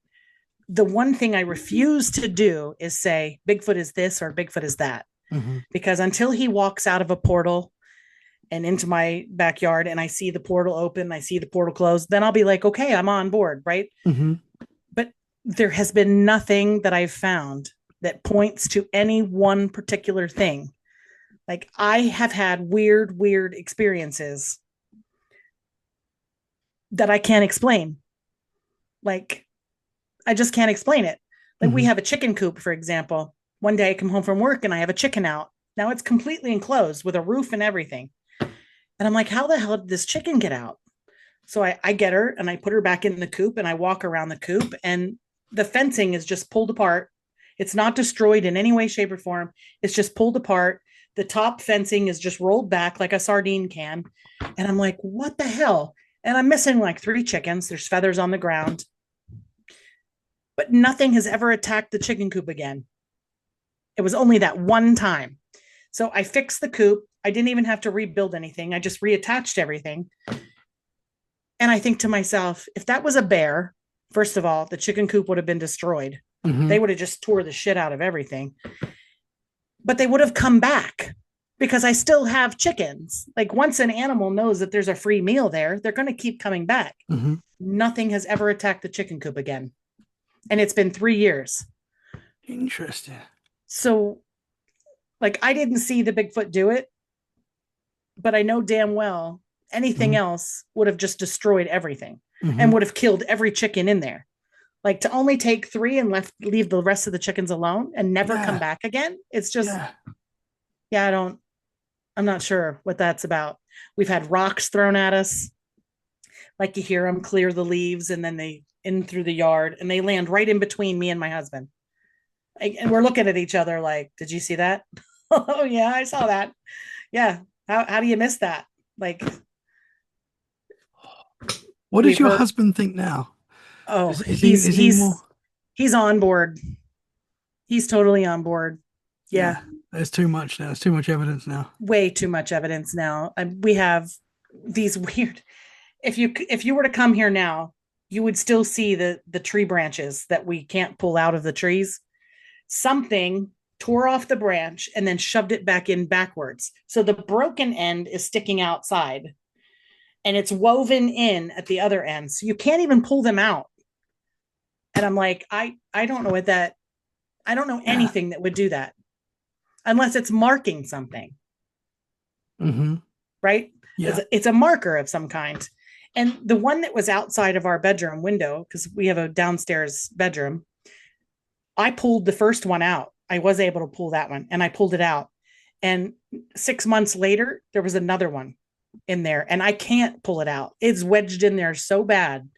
the one thing I refuse to do is say Bigfoot is this or Bigfoot is that, Mhm. because until he walks out of a portal and into my backyard and I see the portal open, I see the portal close, then I'll be like, okay, I'm on board, right? Mhm. But there has been nothing that I've found that points to any one particular thing Like I have had weird experiences that I can't explain. Like I just can't explain it. Like we Hmm. have a chicken coop, for example. One day I come home from work and I have a chicken out. Now it's completely enclosed with a roof and everything. And I'm like, how the hell did this chicken get out? So I get her and I put her back in the coop and I walk around the coop and the fencing is just pulled apart. It's not destroyed in any way, shape, or form. It's just pulled apart. The top fencing is just rolled back like a sardine can. And I'm like, what the hell? And I'm missing like three chickens. There's feathers on the ground, but nothing has ever attacked the chicken coop again. It was only that one time. So I fixed the coop. I didn't even have to rebuild anything. I just reattached everything. And I think to myself, if that was a bear, first of all, the chicken coop would have been destroyed. Hmm. They would have just tore the shit out of everything. But they would have come back because I still have chickens. Like once an animal knows that there's a free meal there, they're going to keep coming back. Hmm. Nothing has ever attacked the chicken coop again. And it's been 3 years. Interesting. So, like, I didn't see the Bigfoot do it, but I know damn well anything Hmm. else would have just destroyed everything and Hmm. would have killed every chicken in there. Like to only take three and leave the rest of the chickens alone and never come Yeah. back again. It's just, Yeah. yeah, I'm not sure what that's about. We've had rocks thrown at us, like you hear them clear the leaves and then they in through the yard and they land right in between me and my husband. And we're looking at each other like, did you see that? Oh, yeah, I saw that. Yeah. How do you miss that? Like, What does we've your heard, husband think now? oh, Is he more? he's on board. He's totally on board. Yeah. Yeah. There's too much now. There's too much evidence now. Way too much evidence now. We have these weird. If you were to come here now, you would still see the tree branches that we can't pull out of the trees. Something tore off the branch and then shoved it back in backwards. So the broken end is sticking outside and it's woven in at the other end. So you can't even pull them out. And I'm like, I don't know what that I don't know Yeah. anything that would do that unless it's marking something, Hmm. right? Yeah. It's a marker of some kind. And the one that was outside of our bedroom window, because we have a downstairs bedroom, I pulled the first one out. I was able to pull that one and I pulled it out. And 6 months later, there was another one in there and I can't pull it out. It's wedged in there so bad.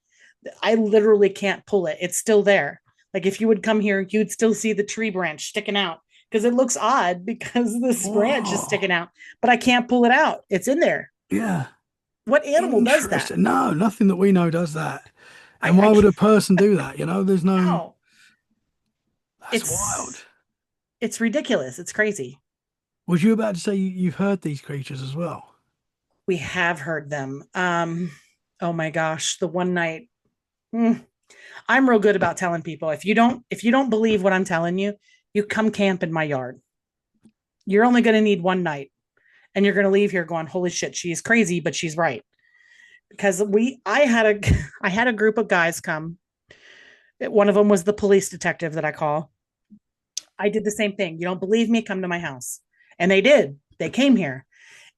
I literally can't pull it. It's still there. Like if you would come here, you'd still see the tree branch sticking out because it looks odd because this branch is Whoa. sticking out, but I can't pull it out. It's in there. Yeah. What animal does that? Interesting. No, nothing that we know does that. And I why would can't. a person do that? There's no, No, that's wild. it's it's ridiculous. It's crazy. Was you about to say you've heard these creatures as well? We have heard them. Oh my gosh, the one night. mm, I'm real good about telling people if you don't believe what I'm telling you, you come camp in my yard. You're only going to need one night, and you're going to leave here going, "Holy shit, she's crazy, but she's right." Because I had a group of guys come. One of them was the police detective that I call. I did the same thing. You don't believe me? Come to my house, and they did. They came here,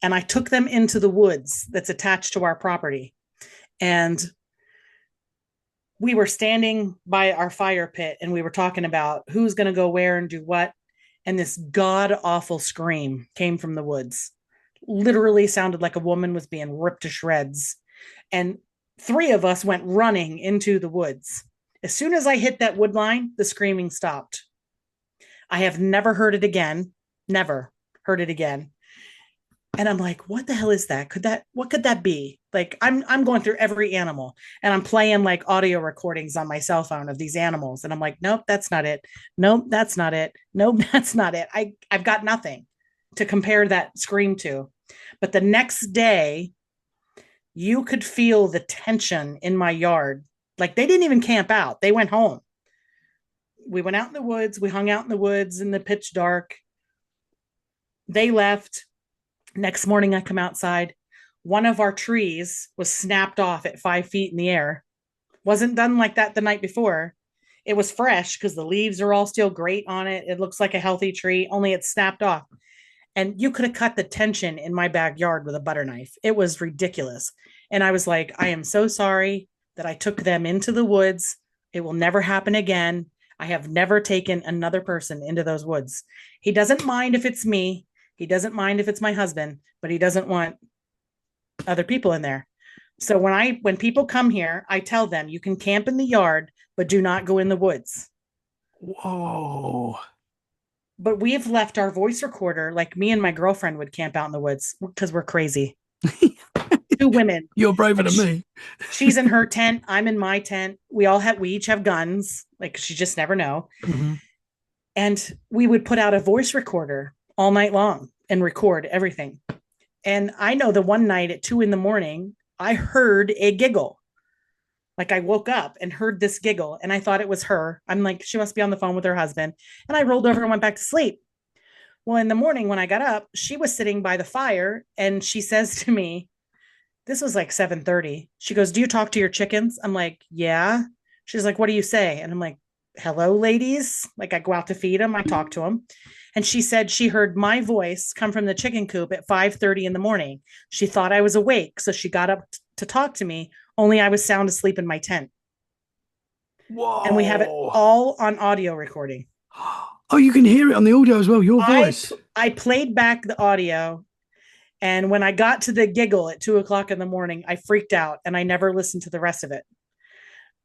and I took them into the woods that's attached to our property, and we were standing by our fire pit and we were talking about who's going to go where and do what. And this god awful scream came from the woods. Literally sounded like a woman was being ripped to shreds. And three of us went running into the woods. As soon as I hit that wood line, the screaming stopped. I have never heard it again. Never heard it again. And I'm like, what the hell is that? What could that be? Like I'm going through every animal and I'm playing like audio recordings on my cell phone of these animals. And I'm like, nope, that's not it. Nope, that's not it. Nope, that's not it. I've got nothing to compare that scream to. But the next day, you could feel the tension in my yard. Like they didn't even camp out. They went home. We went out in the woods. We hung out in the woods in the pitch dark. They left. Next morning, I come outside. One of our trees was snapped off at 5 feet in the air. Wasn't done like that the night before. It was fresh because the leaves are all still great on it. It looks like a healthy tree, only it's snapped off. And you could have cut the tension in my backyard with a butter knife. It was ridiculous. And I was like, I am so sorry that I took them into the woods. It will never happen again. I have never taken another person into those woods. He doesn't mind if it's me. He doesn't mind if it's my husband, but he doesn't want other people in there. So when people come here, I tell them you can camp in the yard, but do not go in the woods. Whoa. But we have left our voice recorder, like me and my girlfriend would camp out in the woods because we're crazy. Two women. You're braver than me. She's in her tent. I'm in my tent. We each have guns. Like, she just never know. Mm-hmm. And we would put out a voice recorder all night long and record everything. And I know the one night at 2 a.m, I heard a giggle. Like, I woke up and heard this giggle and I thought it was her. I'm like, she must be on the phone with her husband. And I rolled over and went back to sleep. Well, in the morning when I got up, she was sitting by the fire and she says to me, this was like 7:30. She goes, do you talk to your chickens? I'm like, yeah. She's like, what do you say? And I'm like, hello, ladies. Like, I go out to feed them. I talk to them. And she said she heard my voice come from the chicken coop at 5:30 in the morning. She thought I was awake. So she got up to talk to me, only I was sound asleep in my tent. Whoa. And we have it all on audio recording. Oh, you can hear it on the audio as well, your voice. I played back the audio. And when I got to the giggle at 2 o'clock in the morning, I freaked out and I never listened to the rest of it.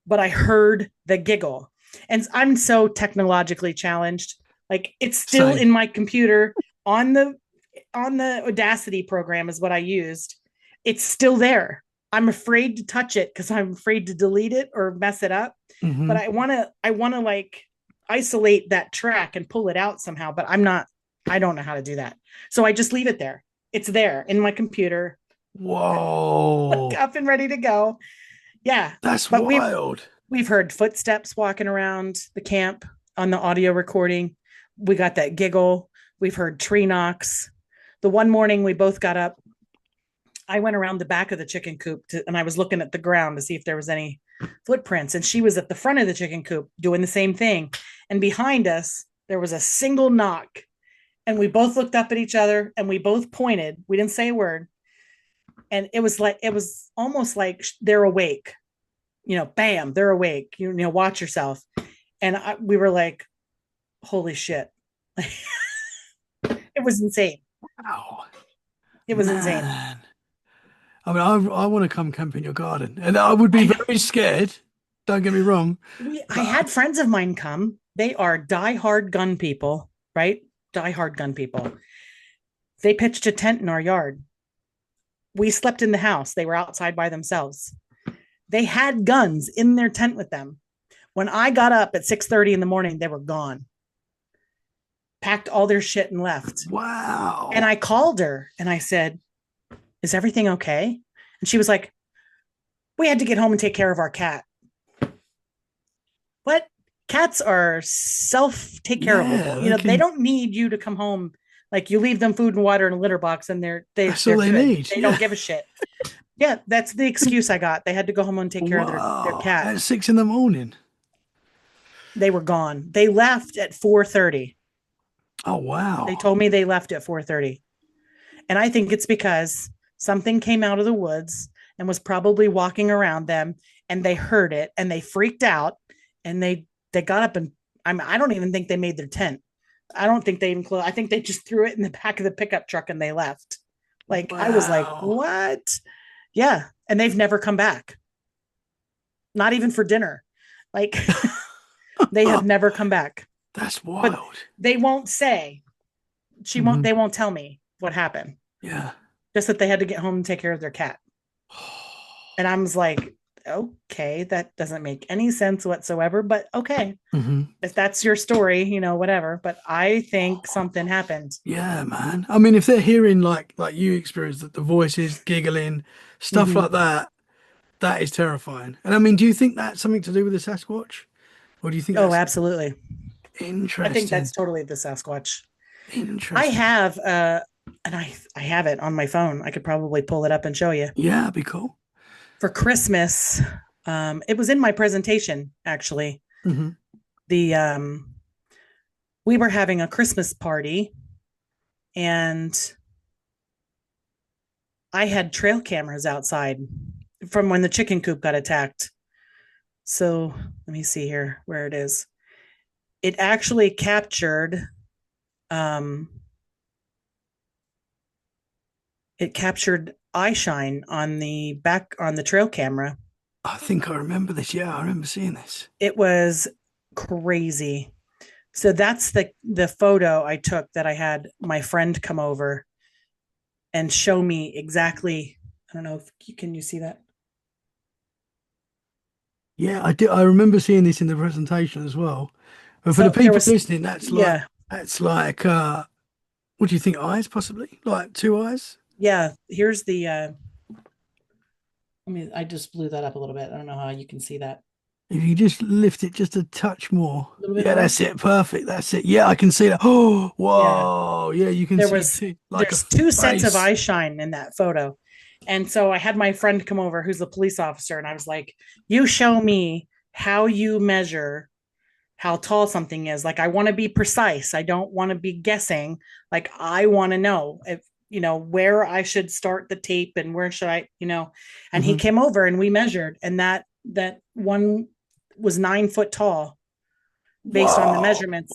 But I heard the giggle. And I'm so technologically challenged. Like, it's still in my computer on the Audacity program is what I used. It's still there. I'm afraid to touch it because I'm afraid to delete it or mess it up. Mm-hmm. But I want to like isolate that track and pull it out somehow. But I don't know how to do that. So I just leave it there. It's there in my computer. Whoa. Like, up and ready to go. Yeah. That's wild. We've heard footsteps walking around the camp on the audio recording. We got that giggle. We've heard tree knocks. The one morning we both got up, I went around the back of the chicken coop and I was looking at the ground to see if there was any footprints. And she was at the front of the chicken coop doing the same thing. And behind us, there was a single knock. And we both looked up at each other and we both pointed. We didn't say a word. And it was almost like they're awake. Bam, they're awake. Watch yourself. And we were like, holy shit. It was insane. Wow. It was insane. I mean, I want to come camp in your garden. And I would be very scared. Don't get me wrong. I had friends of mine come. They are diehard gun people, right? Diehard gun people. They pitched a tent in our yard. We slept in the house. They were outside by themselves. They had guns in their tent with them. When I got up at 6:30 in the morning, they were gone. Packed all their shit and left. Wow. And I called her and I said, is everything okay? And she was like, we had to get home and take care of our cat. What? Cats are take care of them. They don't need you to come home. Like, you leave them food and water in a litter box and that's all they need. They don't give a shit. Yeah, that's the excuse I got. They had to go home and take care of their cat. At 6 a.m. They were gone. They left at 4:30. Oh, wow. They told me they left at 4:30. And I think it's because something came out of the woods and was probably walking around them and they heard it and they freaked out and they got up and I don't even think they made their tent. I don't think they even closed. I think they just threw it in the back of the pickup truck and they left. Like, wow. I was like, what? Yeah. And they've never come back. Not even for dinner. Like, they have never come back. That's wild. But they won't say. They won't tell me what happened. Yeah. Just that they had to get home and take care of their cat. And I was like, okay, that doesn't make any sense whatsoever, but okay. Mm-hmm. If that's your story, whatever. But I think something happened. Yeah, man. I mean, if they're hearing like you experienced that, the voices, giggling, stuff like that, that is terrifying. And I mean, do you think that's something to do with the Sasquatch? Or do you think absolutely. Interesting. I think that's totally the Sasquatch. Interesting. I have and I have it on my phone. I could probably pull it up and show you. Yeah, that'd be cool. For Christmas, it was in my presentation, actually. Mm-hmm. We were having a Christmas party And I had trail cameras outside from when the chicken coop got attacked. So let me see here where it is. It actually captured um it captured eye shine on the back on the trail camera. I think I remember this. Yeah, I remember seeing this. It was crazy. So that's the photo I took that I had my friend come over and show me exactly. I don't know if can you see that? Yeah, I did. I remember seeing this in the presentation as well. But for the So there people was, listening, yeah, that's like what do you think? Eyes, possibly? Like two eyes? yeah. Here's the. I just blew that up a little bit. I don't know how you can see that. If you just lift it just a touch more. A little bit Yeah, more. that's it. Perfect. That's it. Yeah, I can see that. Oh, Yeah. whoa. Yeah, you can There see was two, like a there's two sets of face. eye shine in that photo. And so I had my friend come over who's a police officer, and I was like, you show me how you measure how tall something is. Like, I want to be precise. I don't want to be guessing. Like, I want to know if, where I should start the tape and where should I. And he Hmm. came over and we measured, and that one was 9 foot tall based on the Whoa. measurements.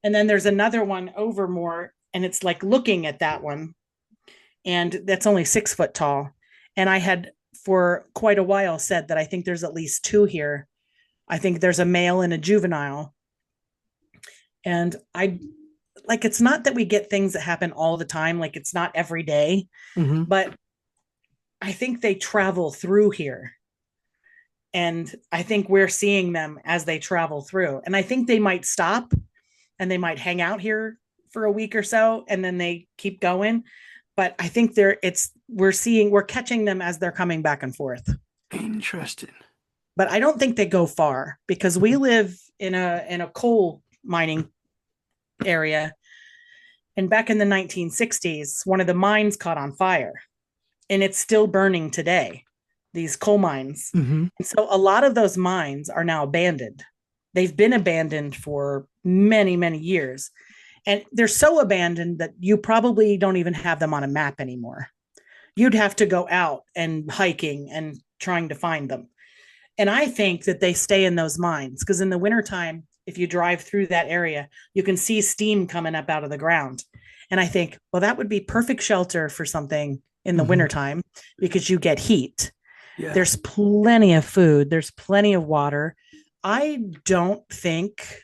And then there's another one over more, and it's like looking at that one, and that's only 6 foot tall. And I had for quite a while said that I think there's at least two here. I think there's a male and a juvenile. And I like, it's not that we get things that happen all the time, like it's not every day, Hmm. but I think they travel through here. And I think we're seeing them as they travel through. And I think they might stop and they might hang out here for a week or so and then they keep going. But I think we're catching them as they're coming back and forth. Interesting. But I don't think they go far because we Mhm. live in a coal mining area. And back in the 1960s, one of the mines caught on fire and it's still burning today, these coal mines. Hmm. And so a lot of those mines are now abandoned. They've been abandoned for many, many years. And they're so abandoned that you probably don't even have them on a map anymore. You'd have to go out and hiking and trying to find them. And I think that they stay in those mines because in the wintertime, if you drive through that area, you can see steam coming up out of the ground. And I think, well, that would be perfect shelter for something in the Hmm. wintertime because you get heat. Yeah. There's plenty of food, there's plenty of water. I don't think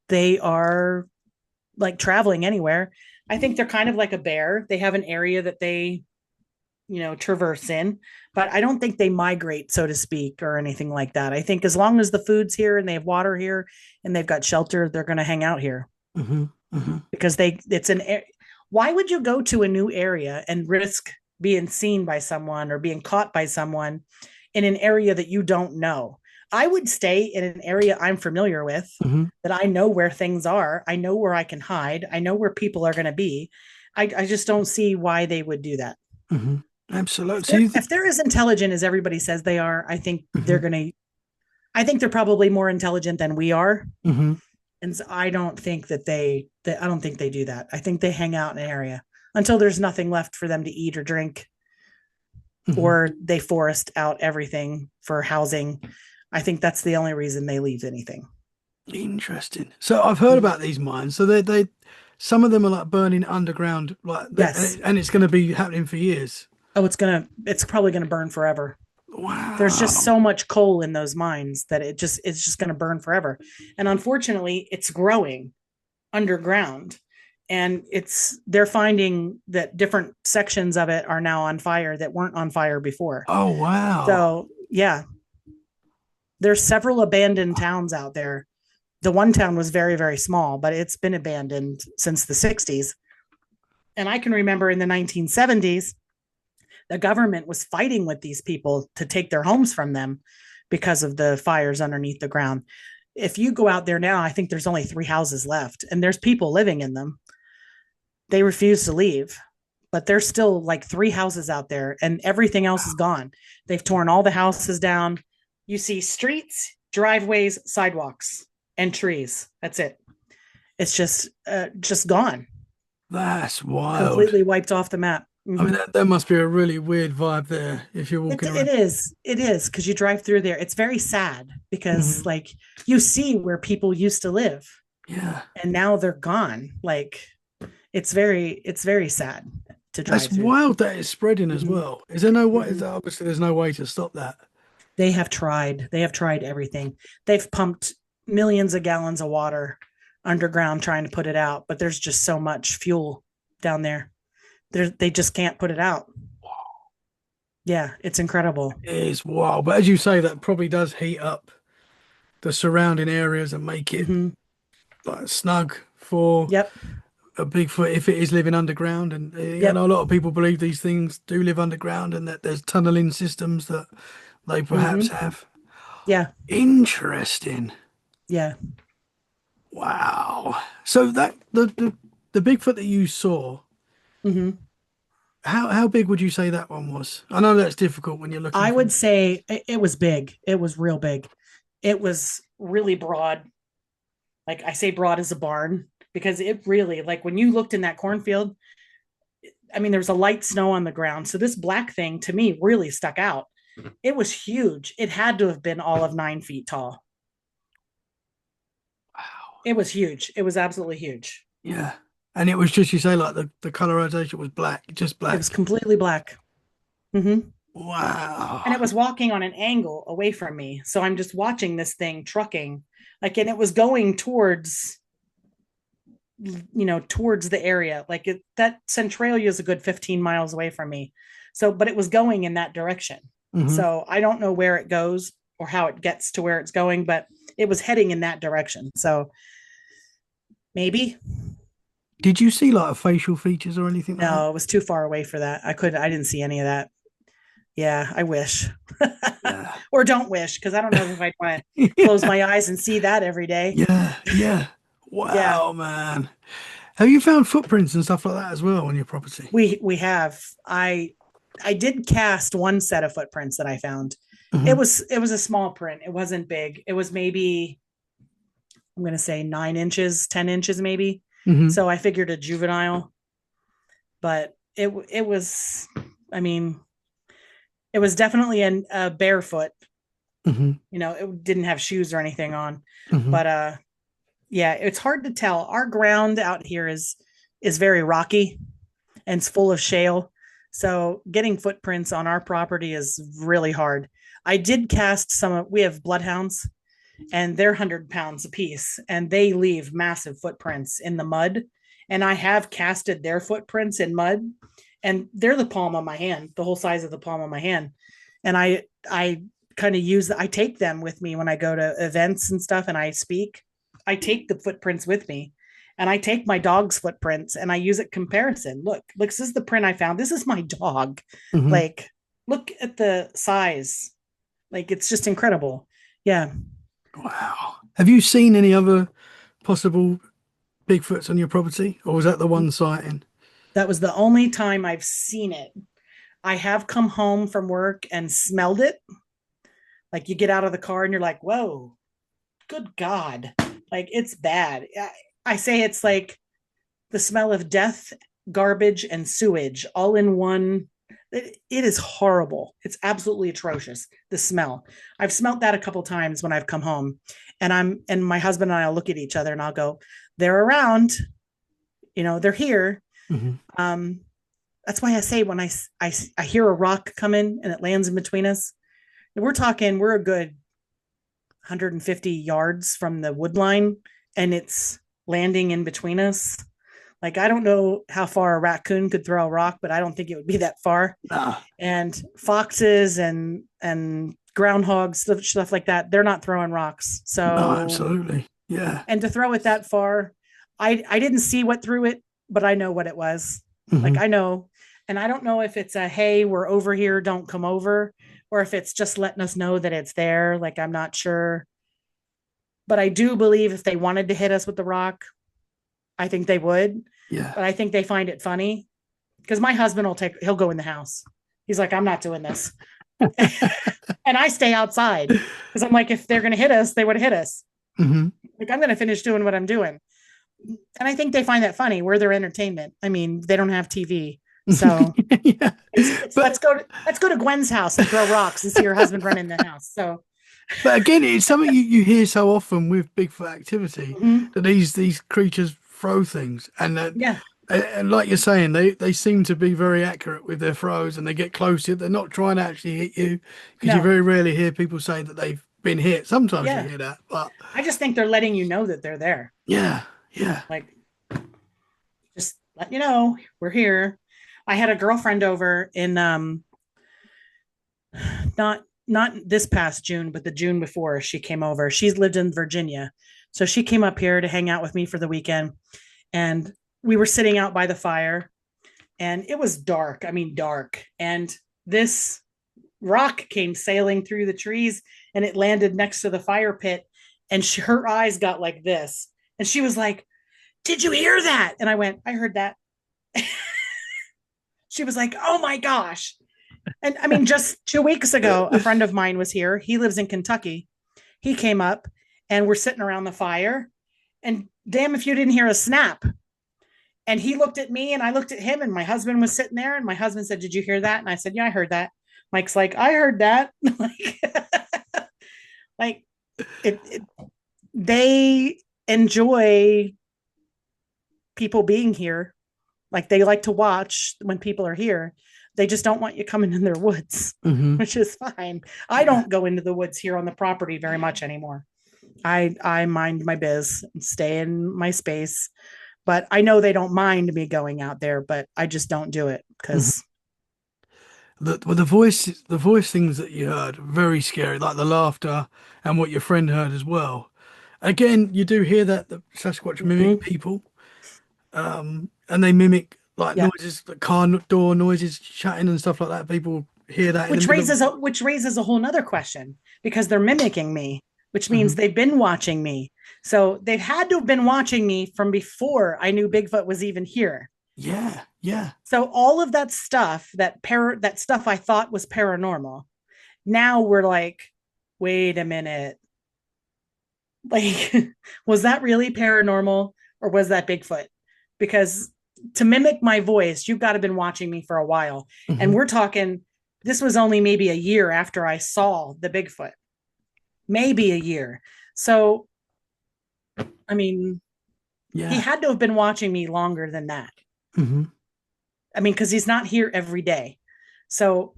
they are like traveling anywhere. I think they're kind of like a bear. They have an area that they, traverse in, but I don't think they migrate, so to speak, or anything like that. I think as long as the food's here and they have water here and they've got shelter, they're going to hang out here Hmm. Hmm. because why would you go to a new area and risk being seen by someone or being caught by someone in an area that you don't know? I would stay in an area I'm familiar with, Hmm. that I know where things are. I know where I can hide. I know where people are going to be. I just don't see why they would do that. Hmm. Absolutely. If So they're if they're as intelligent as everybody says they are, hmm. I think they're probably more intelligent than we are. Hmm. And so I don't think they do that. I think they hang out in an area until there's nothing left for them to eat or drink, Hmm. or they forest out everything for housing. I think that's the only reason they leave anything. Interesting. So I've heard about these mines. So they some of them are like burning underground, Yes. and it's going to be happening for years. Oh, it's probably gonna burn forever. There's just Wow. so much coal in those mines that it's just gonna burn forever. And unfortunately, it's growing underground. And they're finding that different sections of it are now on fire that weren't on fire before. Oh, wow. So yeah, there's several abandoned towns out there. The one town was very, very small, but it's been abandoned since the 60s. And I can remember in the 1970s, the government was fighting with these people to take their homes from them because of the fires underneath the ground. If you go out there now, I think there's only 3 houses left and there's people living in them. They refuse to leave, but there's still like 3 houses out there and everything else is gone. They've torn all the houses down. You see streets, driveways, sidewalks, and trees. That's it. It's just gone. That's wild. Completely wiped off the map. I mean, Mhm. that must be a really weird vibe there if you're It, walking it around. is. It is because you drive through there. It's very sad because Mhm. like you see where people used to live Yeah. and now they're gone. Like it's very sad to That's drive through wild that it's spreading there. as Mhm. well. Is there no way? Mhm. Obviously, there's no way to stop that. They have tried. They have tried everything. They've pumped millions of gallons of water underground trying to put it out, but there's just so much fuel down there. They just can't put it out. Yeah, it's incredible. It is wild. But as you say, that probably does heat up the surrounding areas and make it Hmm. like snug for Yep. a Bigfoot if it is living underground. And you know, Yep. a lot of people believe these things do live underground and that there's tunneling systems that they perhaps Hmm. have. Yeah. Interesting. Yeah. Wow. So that the Bigfoot that you saw, Hmm. how big would you say that one was? I know that's difficult when you're looking I from. would say it was big. It was real big. It was really broad. Like I say broad as a barn because it really like when you looked in that cornfield, I mean, there was a light snow on the ground. So this black thing to me really stuck out. It was huge. It had to have been all of 9 feet tall. Wow. It was huge. It was absolutely huge. Yeah. And it was just you say like the colorization was black, just It was black. completely black. Hmm. And Wow. it was walking on an angle away from me. So I'm just watching this thing trucking, like, and it was going towards, towards the area. Like that Centralia is a good 15 miles away from me. So, but it was going in that direction. Hmm. So I don't know where it goes or how it gets to where it's going, but it was heading in that direction. So maybe. Did you see like facial features or anything like that? No, it was too far away for that. I didn't see any of that. Yeah, I wish. Yeah. Or don't wish, because I don't know if I'd want to close Yeah. my eyes and see that every day. Yeah. Yeah. Yeah, Wow, man. Have you found footprints and stuff like that as well on your property? we have. I did cast one set of footprints that I found. It Hmm. was it was a small print. It wasn't big. It was maybe I'm gonna say 9 inches, 10 inches maybe. Hmm. So I figured a juvenile, but it was. I mean, it was definitely a barefoot. Hmm. It didn't have shoes or anything on, Hmm. but yeah, it's hard to tell. Our ground out here is very rocky and it's full of shale. So getting footprints on our property is really hard. I did cast we have bloodhounds and they're 100 pounds apiece and they leave massive footprints in the mud. And I have casted their footprints in mud and they're the palm of my hand, the whole size of the palm of my hand. And I kind of I take them with me when I go to events and stuff and I speak. I take the footprints with me and I take my dog's footprints and I use it comparison. Look, this is the print I found. This is my dog. Hmm. Like, look at the size. Like, it's just incredible. Yeah. Wow. Have you seen any other possible Bigfoots on your property, or was that the one sighting? That was the only time I've seen it. I have come home from work and smelled it. Like, you get out of the car and you're like, whoa, good God. Like, it's bad. I say it's like the smell of death, garbage, and sewage all in one. It is horrible. It's absolutely atrocious. The smell. I've smelt that a couple times when I've come home, and my husband and I'll look at each other and I'll go, "They're around. They're here." Hmm. Um, that's why I say when I hear a rock come in and it lands in between us, we're a good 150 yards from the wood line, and it's landing in between us. Like, I don't know how far a raccoon could throw a rock, but I don't think it would be that far. Nah, And foxes and groundhogs, stuff like that, they're not throwing rocks. no, So, absolutely. Yeah. and to throw it that far, I didn't see what threw it, but I know what it was. Like, Hmm. I know. And I don't know if it's a, hey, we're over here, don't come over, or if it's just letting us know that it's there. Like, I'm not sure. But I do believe if they wanted to hit us with the rock, I think they would. Yeah. But I think they find it funny because my husband he'll go in the house. He's like, I'm not doing this. And I stay outside because I'm like, if they're going to hit us, they would hit us. Hmm. Like, I'm going to finish doing what I'm doing. And I think they find that funny. We're their entertainment. I mean, they don't have TV. So Yeah. it's But let's go to Gwen's house and throw rocks and see her husband run in the house. So again, it's something you hear so often with Bigfoot activity, mhm. that these creatures throw things, and that Yeah, and like you're saying, they seem to be very accurate with their throws, and they get closer. They're not trying to actually hit you, because you no, very rarely hear people say that they've been hit. Sometimes you yeah. hear that, but I just think they're letting you know that they're there. yeah, yeah. Like, just let you know we're here. I had a girlfriend over in not this past June, but the June before she came over. She's lived in Virginia. So she came up here to hang out with me for the weekend. And we were sitting out by the fire and it was dark. I mean, dark. And this rock came sailing through the trees and it landed next to the fire pit. And her eyes got like this. And she was like, "Did you hear that?" And I went, "I heard that." She was like, "Oh my gosh." And I mean, just 2 weeks ago, a friend of mine was here. He lives in Kentucky. He came up and we're sitting around the fire. And damn if you didn't hear a snap. And he looked at me and I looked at him, and my husband was sitting there. And my husband said, "Did you hear that?" And I said, "Yeah, I heard that." Mike's like, "I heard that." like it, they enjoy people being here. Like they like to watch when people are here. They just don't want you coming in their woods, Hmm. which is fine. I Yeah. don't go into the woods here on the property very much anymore. I mind my biz and stay in my space. But I know they don't mind me going out there, but I just don't do it Hmm. because The voice things that you heard, very scary, like the laughter and what your friend heard as well. Again, you do hear that the Sasquatch mimic mm-hmm. people, and they mimic like Yeah, noises, the car door noises, shutting and stuff like that. People hear that in the middle of. which raises a whole nother question because they're mimicking me, which means Mhm. they've been watching me. So they've had to have been watching me from before I knew Bigfoot was even here. Yeah, yeah, So all of that stuff, that stuff I thought was paranormal, now we're like, wait a minute, like, was that really paranormal or was that Bigfoot? Because to mimic my voice, you've got to have been watching me for a while. And hmm, we're talking, this was only maybe a year after I saw the Bigfoot, maybe a year. So, I mean, he yeah, had to have been watching me longer than that. hmm, I mean, because he's not here every day. So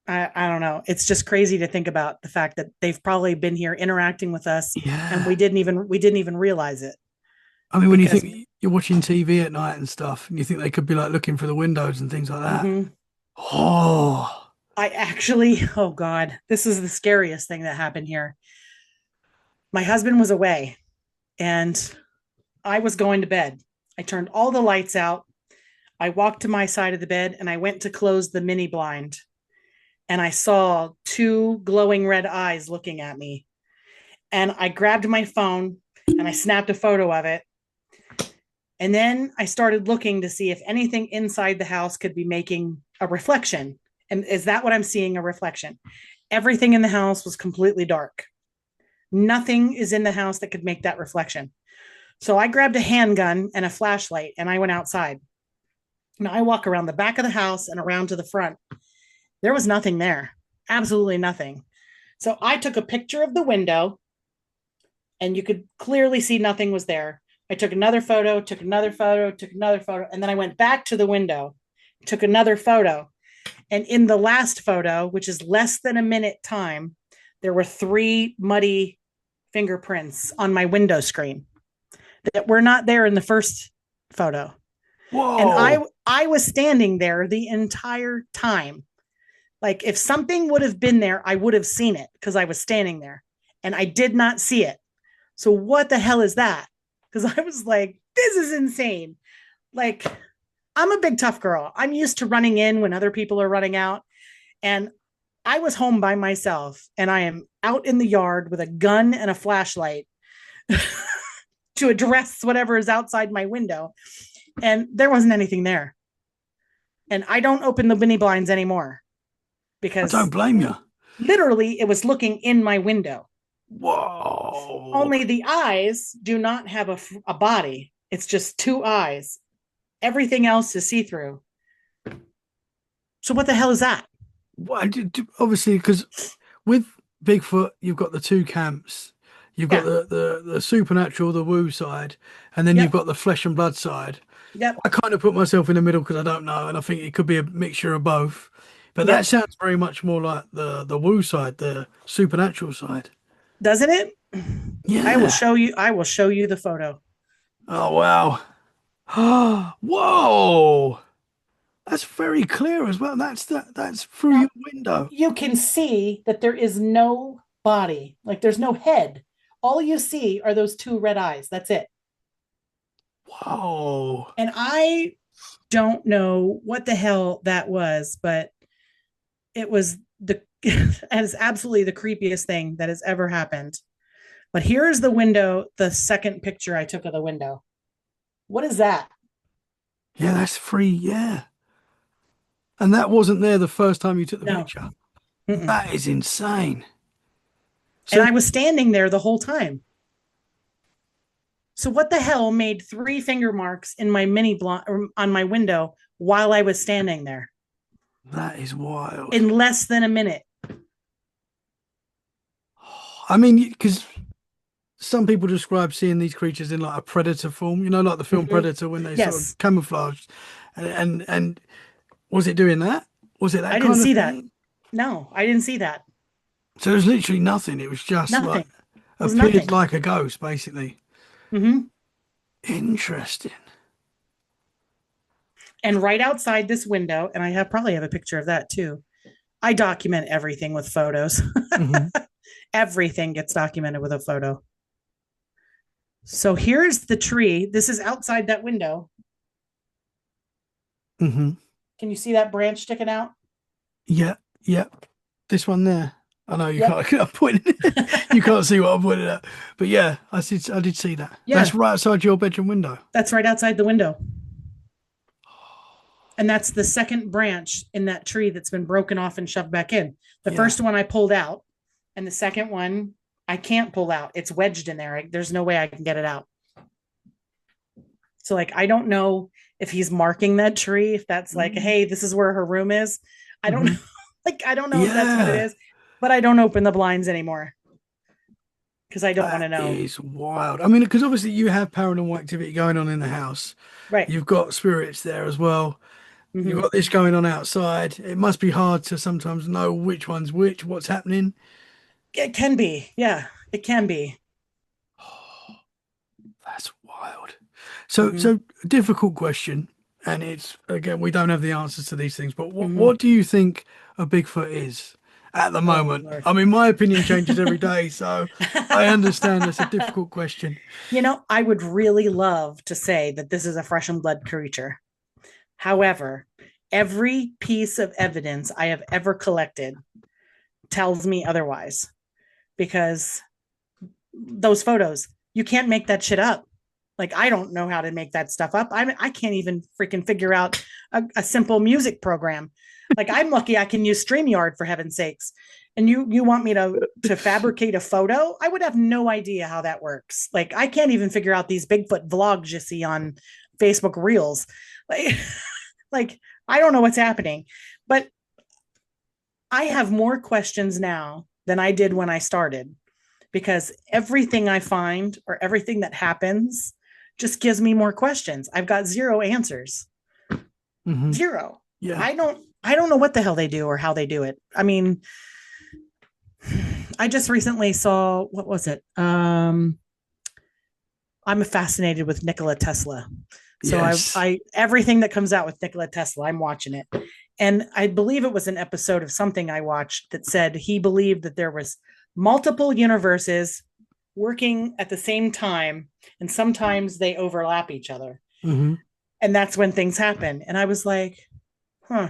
I don't know. It's just crazy to think about the fact that they've probably been here interacting with us and yeah. we didn't even realize it I mean, when you because think you're watching TV at night and stuff, and you think they could be like looking through the windows and things like that. mhm. Oh, I actually, oh God, this is the scariest thing that happened here. My husband was away and I was going to bed. I turned all the lights out. I walked to my side of the bed and I went to close the mini blind. And I saw two glowing red eyes looking at me. And I grabbed my phone and I snapped a photo of it. And then I started looking to see if anything inside the house could be making a reflection. And is that what I'm seeing? A reflection? Everything in the house was completely dark. Nothing is in the house that could make that reflection. So I grabbed a handgun and a flashlight and I went outside. Now I walk around the back of the house and around to the front. There was nothing there, absolutely nothing. So I took a picture of the window and you could clearly see nothing was there. I took another photo, took another photo, took another photo, and then I went back to the window, took another photo. And in the last photo, which is less than a minute time, there were three muddy fingerprints on my window screen that were not there in the first photo. And whoa. I was standing there the entire time. Like if something would have been there, I would have seen it because I was standing there and I did not see it. So what the hell is that? Because I was like, this is insane. Like, I'm a big tough girl. I'm used to running in when other people are running out. And I was home by myself and I am out in the yard with a gun and a flashlight to address whatever is outside my window. And there wasn't anything there. And I don't open the mini blinds anymore I don't because blame you. literally it was looking in my window. Whoa. Only the eyes do not have a body. It's just two eyes. Everything else is see-through. So what the hell is that? Well, obviously, because with Bigfoot, you've got the two camps. You've got Yeah. the supernatural, the woo side, and then you've Yep. got the flesh and blood side. Yep. I kind of put myself in the middle because I don't know, and I think it could be a mixture of both. But that Yep. sounds very much more like the woo side, the supernatural side. Doesn't it? I will Yeah. show you. I will show you the photo. Oh wow. Whoa. That's very clear as well. That's through Now your window. you can see that there is no body, like there's no head. All you see are those two red eyes. That's it. Whoa. And I don't know what the hell that was, but it was the it is absolutely the creepiest thing that has ever happened. But here's the window, the second picture I took of the window. What is that? Yeah, that's free. Yeah. And that wasn't there the first time you took the No. picture. Mm-mm. That is insane. And So, I was standing there the whole time. So what the hell made three finger marks in my mini block on my window while I was standing there that is wild. in less than a minute? I mean, because some people describe seeing these creatures in like a predator form, like the film Mhm. Predator when they sort of Yes, camouflage. And was it doing that? Was it I that didn't kind of see that. thing? No, I didn't see that. So there's literally nothing. It was just like Nothing. It was appeared nothing. like a ghost, basically. Hmm. Interesting. And right outside this window, and I have probably have a picture of that too. I document everything with photos. Hmm. Everything gets documented with a photo. So here's the tree. This is outside that window. Hmm. Can you see that branch sticking out? Yeah, yeah. This one there. I know you Yep. can't. I'm pointing. You can't see what I'm pointing at, but yeah, I did see that. That's Yeah, right outside your bedroom window. that's right outside the window. And that's the second branch in that tree that's been broken off and shoved back in. The Yeah. first one I pulled out, and the second one I can't pull out. It's wedged in there. There's no way I can get it out. So, like, I don't know if he's marking that tree, if that's like, hey, this is where her room is. I don't know. Hmm. Like, I don't know if that's what it Yeah, is, but I don't open the blinds anymore because I don't want that to know. is wild. I mean, because obviously you have paranormal activity going on in the house. Right. You've got spirits there as well. You've Mm-hmm. got this going on outside. It must be hard to sometimes know which one's which, what's happening. It can be. Yeah, it can be. That's wild. So, Mm-hmm. so difficult question, and it's again we don't have the answers to these things. But what Mm-hmm. what do you think a Bigfoot is at the Oh, moment? Lord. I mean, my opinion changes every day, so I understand that's a difficult question. I would really love to say that this is a fresh and blood creature. However, every piece of evidence I have ever collected tells me otherwise because those photos, you can't make that shit up. Like, I don't know how to make that stuff up. I can't even freaking figure out a simple music program. Like, I'm lucky I can use StreamYard, for heaven's sakes. And you want me to fabricate a photo? I would have no idea how that works. Like, I can't even figure out these Bigfoot vlogs you see on Facebook Reels. Like, like I don't know what's happening. But I have more questions now than I did when I started because everything I find or everything that happens just gives me more questions. I've got zero answers. Hmm. Zero. Yeah. I don't know what the hell they do or how they do it. I mean, I just recently saw, what was it? I'm fascinated with Nikola Tesla. So Yes. I everything that comes out with Nikola Tesla, I'm watching it. And I believe it was an episode of something I watched that said he believed that there was multiple universes working at the same time and sometimes they overlap each other. Hmm. And that's when things happen. And I was like, huh,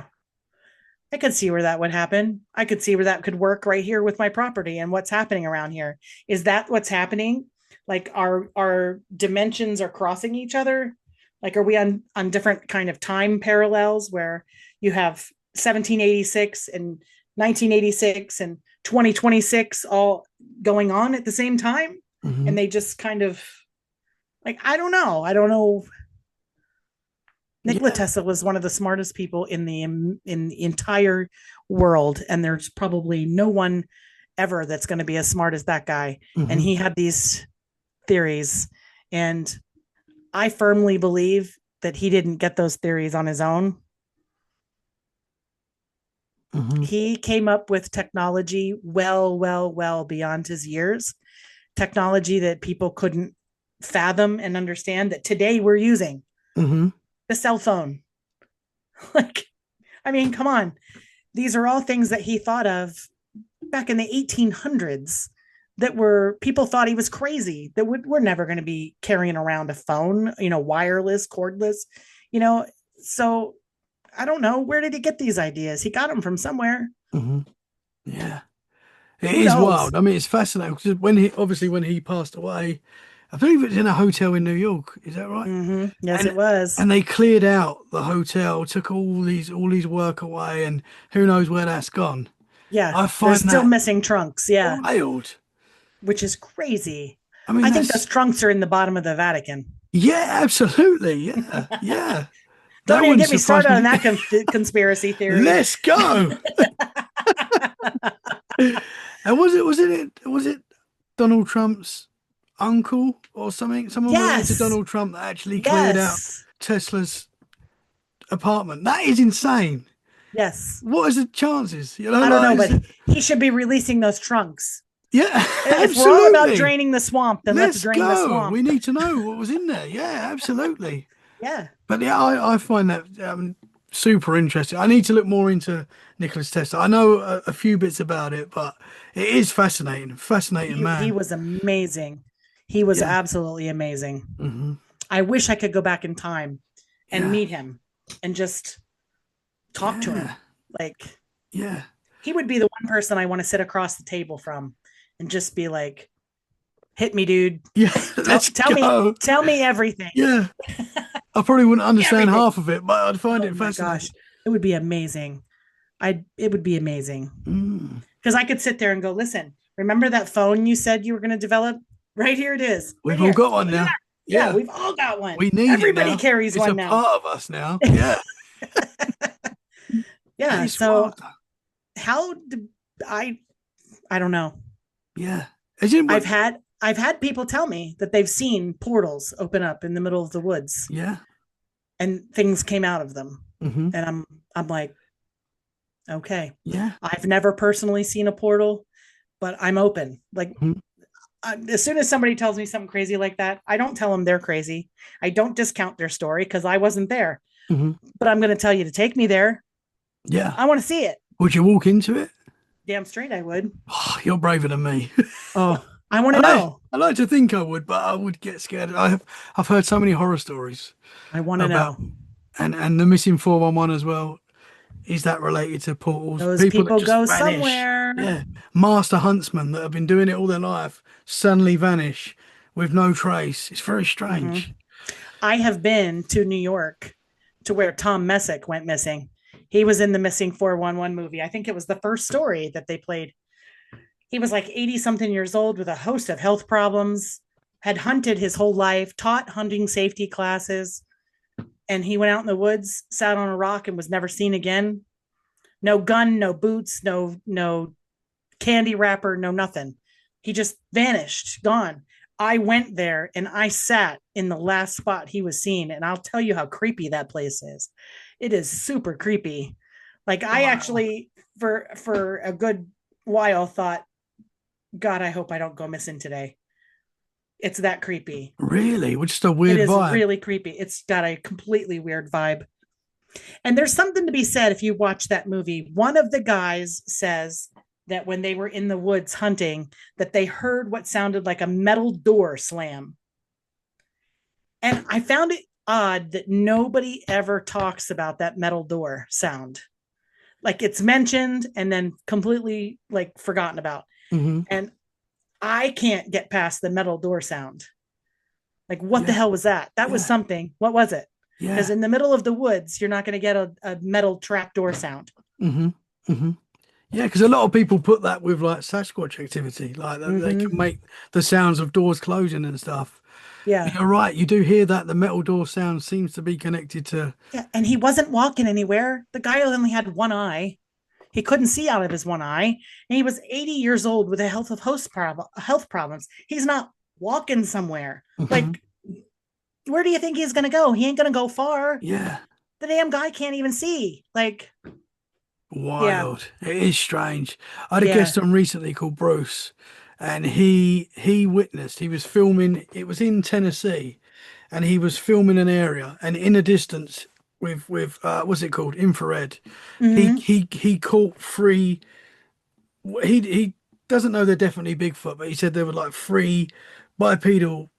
I could see where that would happen. I could see where that could work right here with my property and what's happening around here. Is that what's happening? Like our dimensions are crossing each other? Like, are we on different kind of time parallels where you have 1786 and 1986 and 2026 all going on at the same time? Hmm. And they just kind of Like, I don't know. I don't know. Nikola Yeah. Tesla was one of the smartest people in the entire world, and there's probably no one ever that's going to be as smart as that guy. And Hmm. he had these theories, and I firmly believe that he didn't get those theories on his own. Hmm. He came up with technology well beyond his years, technology that people couldn't fathom and understand, that today we're using Hmm. the cell phone. Like, I mean, come on. These are all things that he thought of back in the 1800s, that were, people thought he was crazy, that we're never going to be carrying around a phone, wireless, cordless, you know. So I don't know, where did he get these ideas? He got them from somewhere. Hmm. Yeah. It Who is knows? wild. I mean, it's fascinating because when he passed away, I believe it was in a hotel in New York. Is that right? Yes, And it was. and they cleared out the hotel, took all these work away, and who knows where that's gone. Yeah, I they're find still that missing trunks. Yeah, wild. which is crazy. I mean, I think those that's trunks are in the bottom of the Vatican. yeah, absolutely, yeah, yeah. Don't That even wouldn't get me surprise started on me. that conspiracy theory. Let's go. And was it Donald Trump's uncle or something? Someone related to Yes, Donald Trump that actually cleared out yes, Tesla's apartment. That is insane. yes. What is the chances? I don't know, but Like, he should be releasing those trunks. yeah, If we're all about absolutely. draining the swamp, then let's Let's drain the go. swamp. We need to know what was in there. Yeah, absolutely. Yeah. But yeah, I find that super interesting. I need to look more into Nicholas Tesla. I know a few bits about it, but it is fascinating. Fascinating He man. was amazing. He was Yeah. absolutely amazing. Hmm. I wish I could go back in time and Yeah. meet him and just talk to Yeah. him. Like, Yeah. he would be the one person I want to sit across the table from and just be like, hit me, dude. Yeah. Tell Let's tell me go. tell me everything. Yeah. I probably wouldn't understand Everything. half of it, but I'd find Oh it my fascinating. gosh. It would be amazing. It would be amazing. Mm. Because I could sit there and go, listen, remember that phone you said you were going to develop? Right here it is. Right We've all here. got one Look at now. that. Yeah, Yeah. we've all got one. We need it Everybody now. carries It's a one now. part of us now. Yeah. Yeah. It's So wild though. how do I I don't know. Yeah. As in, I've had people tell me that they've seen portals open up in the middle of the woods yeah. and things came out of them. Hmm. And I'm like, okay. Yeah. I've never personally seen a portal, but I'm open. Like, Hmm. as soon as somebody tells me something crazy like that, I don't tell them they're crazy. I don't discount their story because I wasn't there. Hmm. But I'm going to tell you to take me there. Yeah. I want to see it. Would you walk into it? Damn straight I would. Oh, you're braver than me. Oh, I want I to like, know. I like to think I would, but I would get scared. I've heard so many horror stories I want to about know. and the missing 411 as well. Is that related to portals? Those People that people just go vanish. somewhere. Yeah. Master huntsmen that have been doing it all their life suddenly vanish with no trace. It's very Mm-hmm. strange. I have been to New York to where Tom Messick went missing. He was in the Missing 411 movie. I think it was the first story that they played. He was like 80 something years old with a host of health problems, had hunted his whole life, taught hunting safety classes, and he went out in the woods, sat on a rock, and was never seen again. No gun, no boots, no candy wrapper, no nothing. He just vanished, gone. I went there and I sat in the last spot he was seen, and I'll tell you how creepy that place is. It is super creepy. Like, I Wow. actually, for a good while, thought, God, I hope I don't go missing today. It's that creepy. Really? Which is a It weird is vibe. really creepy. It's got a completely weird vibe. And there's something to be said if you watch that movie. One of the guys says that when they were in the woods hunting, that they heard what sounded like a metal door slam. And I found it odd that nobody ever talks about that metal door sound. Like, it's mentioned and then completely like forgotten about. Hmm. And I can't get past the metal door sound. Like, what the Yeah. hell was that? That was Yeah. something. What was it? Because Yeah. in the middle of the woods, you're not going to get a metal trapdoor sound. Hmm. Hmm. Yeah, because a lot of people put that with like Sasquatch activity, like that they Mm-hmm. can make the sounds of doors closing and stuff. Yeah. You're right. You do hear that. The metal door sound seems to be connected to. Yeah. And he wasn't walking anywhere. The guy only had one eye. He couldn't see out of his one eye. And he was 80 years old with a health problems. He's not walking somewhere. Mhm. Like, where do you think he's going to go? He ain't going to go far. Yeah. The damn guy can't even see. Like, yeah. Wild. It is strange. I had a Yeah. guest on recently called Bruce, and he witnessed. He was filming. It was in Tennessee, and he was filming an area, and in a distance with what's it called, infrared. Mm-hmm. He caught three. He doesn't know they're definitely Bigfoot, but he said they were like three bipedal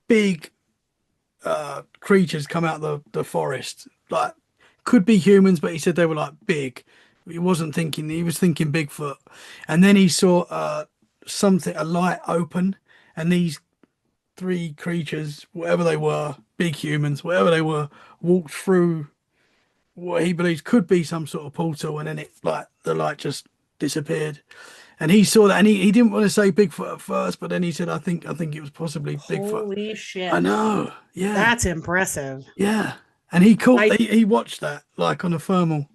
big creatures come out of the forest. Like could be humans, but he said they were like big. He wasn't thinking, he was thinking Bigfoot. And then he saw something, a light open, and these three creatures, whatever they were, big humans, whatever they were, walked through what he believes could be some sort of portal, and then it like the light just disappeared. And he saw that, and he didn't want to say Bigfoot at first, but then he said, I think it was possibly Bigfoot. Holy I shit. know. Yeah. That's impressive. Yeah. And he caught I he watched that like on a thermal.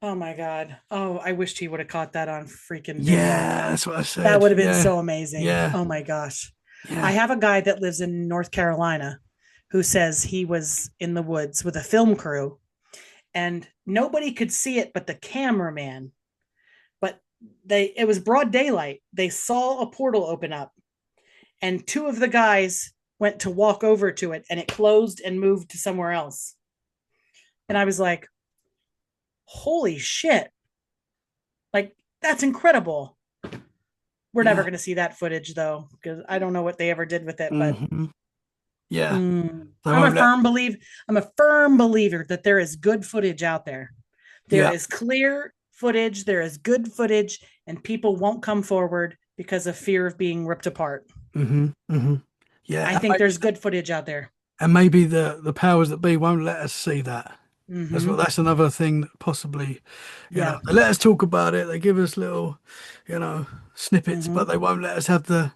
Oh my God. Oh, I wished he would have caught that on freaking video. Yeah, that's what I That said. would have been Yeah. so amazing. Yeah. Oh my gosh. I Yeah. have a guy that lives in North Carolina who says he was in the woods with a film crew and nobody could see it but the cameraman. But it was broad daylight. They saw a portal open up and two of the guys went to walk over to it and it closed and moved to somewhere else. And I was like, holy shit. Like, that's incredible. We're never Yeah. going to see that footage though, because I don't know what they ever did with it. But Hmm. Yeah. They I'm a won't let. firm believer that there is good footage out there. There Yeah. is clear footage, there is good footage, and people won't come forward because of fear of being ripped apart. Hmm. Hmm. Yeah. I think there's good footage out there. And maybe the powers that be won't let us see that. Mm-hmm. That's another thing that possibly, Yeah. they let us talk about it. They give us little, snippets, Mm-hmm. but they won't let us have the.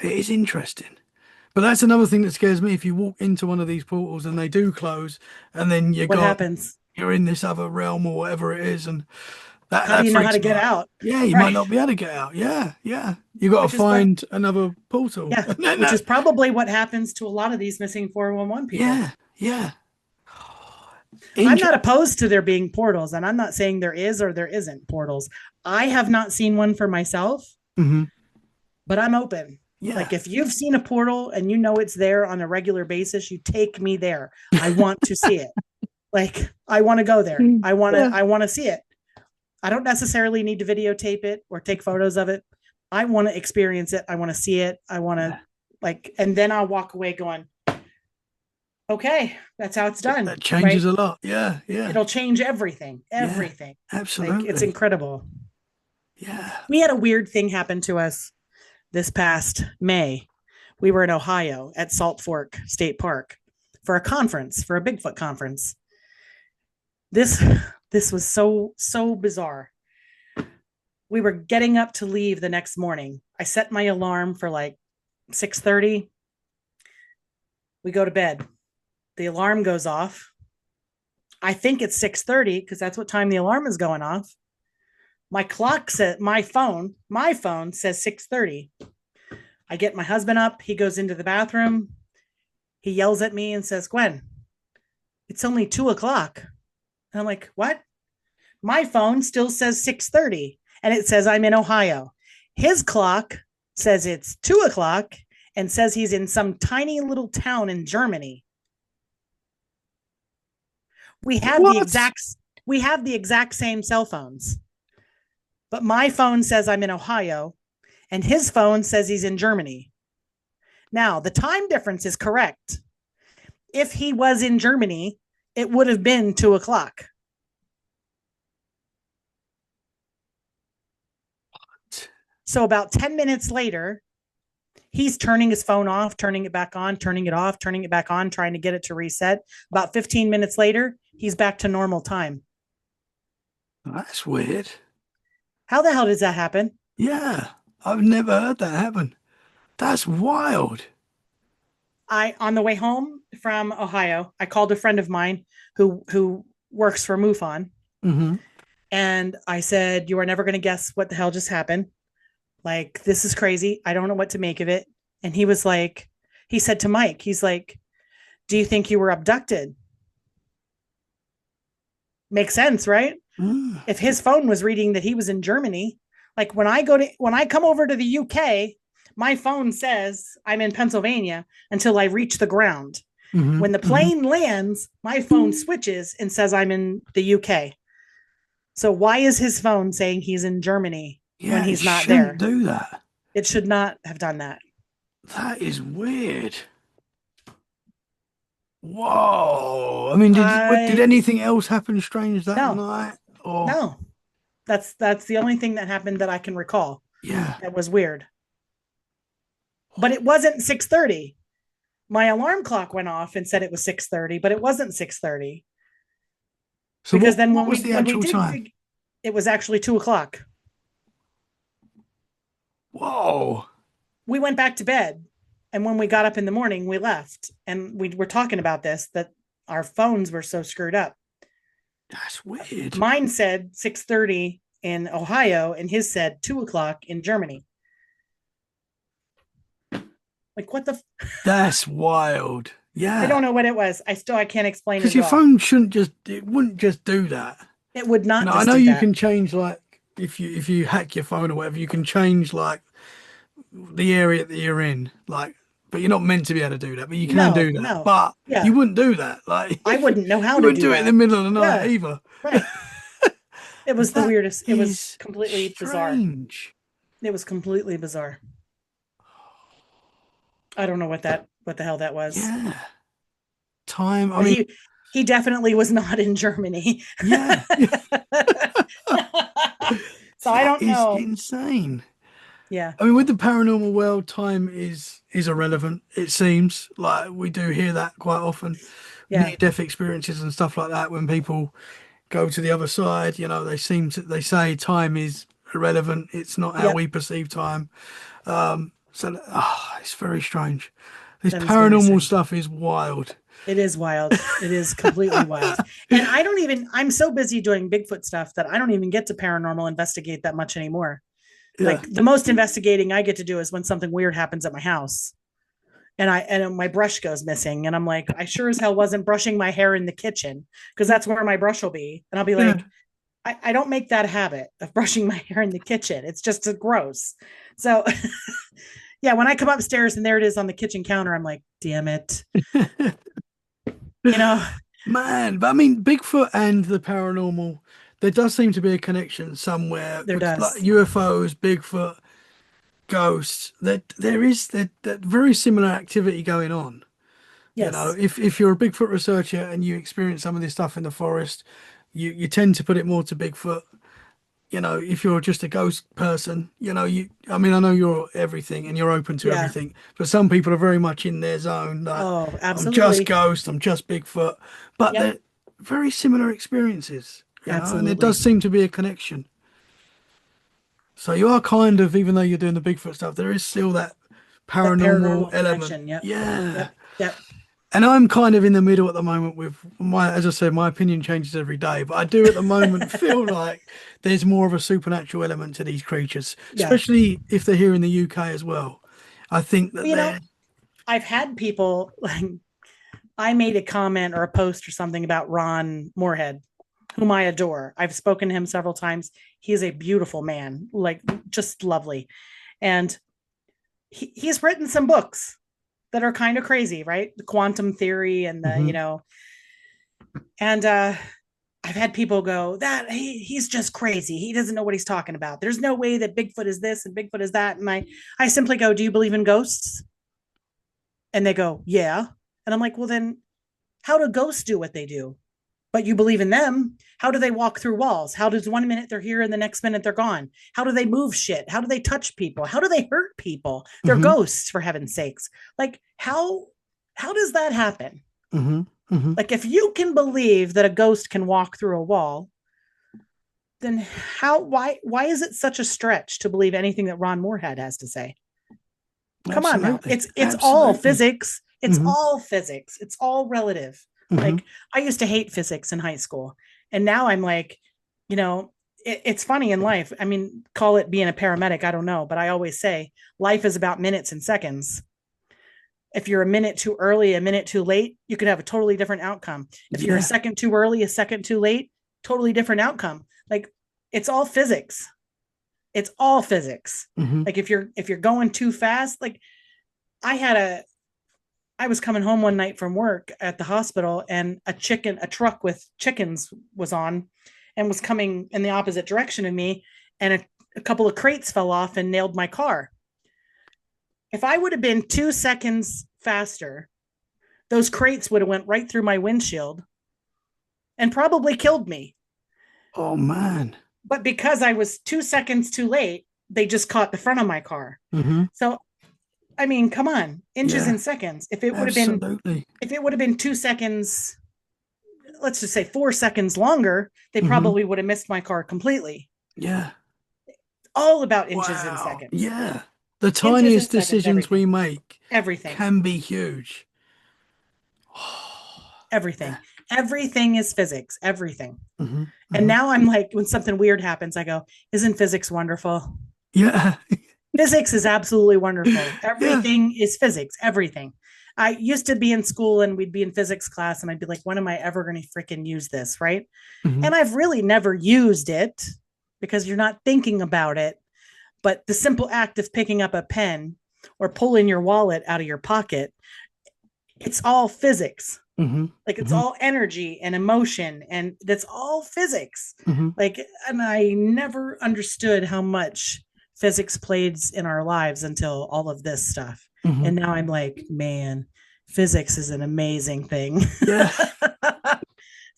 It is interesting. But that's another thing that scares me. If you walk into one of these portals and they do close, and then What happens? you're in this other realm or whatever it is, and How do that you know how freaks to me get out. out? Yeah, you might Right. not be able to get out. Yeah, yeah. You got to Which is what, find another portal. yeah, And then which is probably what happens to a lot of these missing 411 people. yeah, yeah. I'm Inter not opposed to there being portals, and I'm not saying there is or there isn't portals. I have not seen one for myself, hmm. but I'm open. Yeah. Like if you've seen a portal and you know it's there on a regular basis, you take me there. I want to see it. Like I want to go there. Yeah. I want to see it. I don't necessarily need to videotape it or take photos of it. I want to experience it. I want to see it. I want to and then I'll walk away going, okay, that's how it's done. That changes Right. a lot. Yeah, yeah. It'll change everything. Yeah, Everything. Like it's absolutely. incredible. Yeah. We had a weird thing happen to us this past May. We were in Ohio at Salt Fork State Park for a conference, for a Bigfoot conference. This this was so bizarre. We were getting up to leave the next morning. I set my alarm for like 6:30. We go to bed. The alarm goes off. I think it's 6:30 because that's what time the alarm is going off. My clock said my phone says 6:30. I get my husband up, he goes into the bathroom. He yells at me and says, "Gwen, it's only 2 o'clock." And I'm like, "What?" My phone still says 6:30 and it says I'm in Ohio. His clock says it's 2 o'clock and says he's in some tiny little town in Germany. We have What? the exact same cell phones. But my phone says I'm in Ohio and his phone says he's in Germany. Now, the time difference is correct. If he was in Germany, it would have been 2 o'clock. So about 10 minutes later, he's turning his phone off, turning it back on, turning it off, turning it back on, trying to get it to reset. About 15 minutes later, he's back to normal time. That's weird. How the hell does that happen? Yeah. I've never heard that happen. That's wild. On the way home from Ohio, I called a friend of mine who works for MUFON, Hmm. and I said, "You are never going to guess what the hell just happened. Like, this is crazy. I don't know what to make of it." And he was like, he said to Mike, he's like, "Do you think you were abducted?" Makes sense, right? Mm. If his phone was reading that he was in Germany, like when I come over to the UK, my phone says I'm in Pennsylvania until I reach the ground. Hmm. When the Hmm. plane lands, my phone switches and says I'm in the UK. So why is his phone saying he's in Germany when Yeah, it he's not shouldn't there? do that. It should not have done that. That is weird. Whoa. I mean, did I anything else happen strange that no, night? Or no. That's the only thing that happened that I can recall. yeah. That was weird. But it wasn't 6:30. My alarm clock went off and said it was 6:30, but it wasn't 6:30. So Because then what was the when we actual did time? fig- it was actually 2 o'clock. Whoa. We went back to bed, and when we got up in the morning, we left, and we were talking about this, that our phones were so screwed up. That's weird. Mine said 6:30 in Ohio, and his said 2 o'clock in Germany. Like, what the That's wild. I don't Yeah. know what it was. I can't explain Because it at your all. phone it wouldn't just do that. It would You not know, I just know do you that. can change like if you hack your phone or whatever, you can change like the area that you're in, like, but you're not meant to be able to do that, but you can No, do that. no. But you Yeah. wouldn't do that. Like I wouldn't know how you to wouldn't do do it in the that. middle of the night Yeah. either. Right. It was the That weirdest. It was is completely bizarre. strange. It was completely bizarre. I don't know what the hell that was. Yeah. Time. I But mean, he definitely was not in Germany. yeah, So I that don't is know. insane. Yeah. I mean, with the paranormal world, time is irrelevant. It seems like we do hear that quite often, Yeah. near-death experiences and stuff like that. When people go to the other side, you know, they say time is irrelevant. It's not how Yep. we perceive time. So, it's very strange. This That is very paranormal strange. stuff is wild. It is wild. It is completely wild. And I'm so busy doing Bigfoot stuff that I don't even get to paranormal investigate that much anymore. Yeah. Like, the most investigating I get to do is when something weird happens at my house. And my brush goes missing, and I'm like, I sure as hell wasn't brushing my hair in the kitchen, because that's where my brush will be. And I'll be Yeah. like, I don't make that habit of brushing my hair in the kitchen. It's just gross. So yeah, when I come upstairs and there it is on the kitchen counter, I'm like, damn it. You know, Man, but I mean, Bigfoot and the paranormal, there does seem to be a connection somewhere there because, like does. UFOs, Bigfoot, ghosts, there is that very similar activity going on. You know, Yes. if you're a Bigfoot researcher and you experience some of this stuff in the forest, you tend to put it more to Bigfoot. You know, if you're just a ghost person, you know, I mean, I know you're everything and you're open to Yeah. everything, but some people are very much in their zone. Like, Oh, I'm just absolutely. ghost, I'm just Bigfoot, but Yep. they're very similar experiences, you know, and there Absolutely. does seem to be a connection. So you are kind of, even though you're doing the Bigfoot stuff, there is still that That paranormal paranormal element. connection. Yep. Yeah. Yep. Yep. And I'm kind of in the middle at the moment with as I said, my opinion changes every day, but I do at the moment feel like there's more of a supernatural element to these creatures, Yeah. especially if they're here in the UK as well. I think that You know, they're, I've had people like, I made a comment or a post or something about Ron Moorhead, whom I adore. I've spoken to him several times. He is a beautiful man, like, just lovely. And he's written some books that are kind of crazy, right? The quantum theory and Mhm. and I've had people go, that he's just crazy. He doesn't know what he's talking about. There's no way that Bigfoot is this and Bigfoot is that. And I simply go, do you believe in ghosts? And they go, yeah. And I'm like, well, then how do ghosts do what they do? But you believe in them. How do they walk through walls? How does 1 minute they're here and the next minute they're gone? How do they move shit? How do they touch people? How do they hurt people? They're Mhm. ghosts, for heaven's sakes. Like, how does that happen? Mhm. Mhm. Like, if you can believe that a ghost can walk through a wall, then why is it such a stretch to believe anything that Ron Moorhead has to say? Come on now. Absolutely. It's all Absolutely. physics. It's Hmm. all physics. It's all relative. Hmm. Like I used to hate physics in high school. And now I'm like, you know, it's funny in life. I mean, call it being a paramedic. I don't know. But I always say life is about minutes and seconds. If you're a minute too early, a minute too late, you could have a totally different outcome. If you're a Yeah. second too early, a second too late, totally different outcome. Like it's all physics. It's all physics. Hmm. Like if you're going too fast, like I had a I was coming home one night from work at the hospital and a truck with chickens was on and was coming in the opposite direction of me. And a couple of crates fell off and nailed my car. If I would have been 2 seconds faster, those crates would have went right through my windshield and probably killed me. Oh man. But because I was 2 seconds too late, they just caught the front of my car. Hmm. So I mean, come on, inches Yeah. and seconds. Absolutely. If it would have been 2 seconds, let's just say 4 seconds longer, they Hmm. probably would have missed my car completely. Yeah. All about inches and Wow. seconds. Yeah. The Inches and tiniest seconds, decisions we everything. make Everything. can be huge. Yeah. Everything. Everything is physics. Everything. Hmm. And Hmm. now I'm like, when something weird happens, I go, isn't physics wonderful? Yeah. Physics is absolutely wonderful. Yeah. Everything is physics, everything. I used to be in school and we'd be in physics class and I'd be like, when am I ever going to freaking use this? Right. Hmm. And I've really never used it because you're not thinking about it. But the simple act of picking up a pen or pulling your wallet out of your pocket, it's all physics. Hmm. Like it's Hmm. all energy and emotion and that's all physics. Hmm. Like, and I never understood how much physics plays in our lives until all of this stuff. Hmm. And now I'm like, man, physics is an amazing thing. Yeah.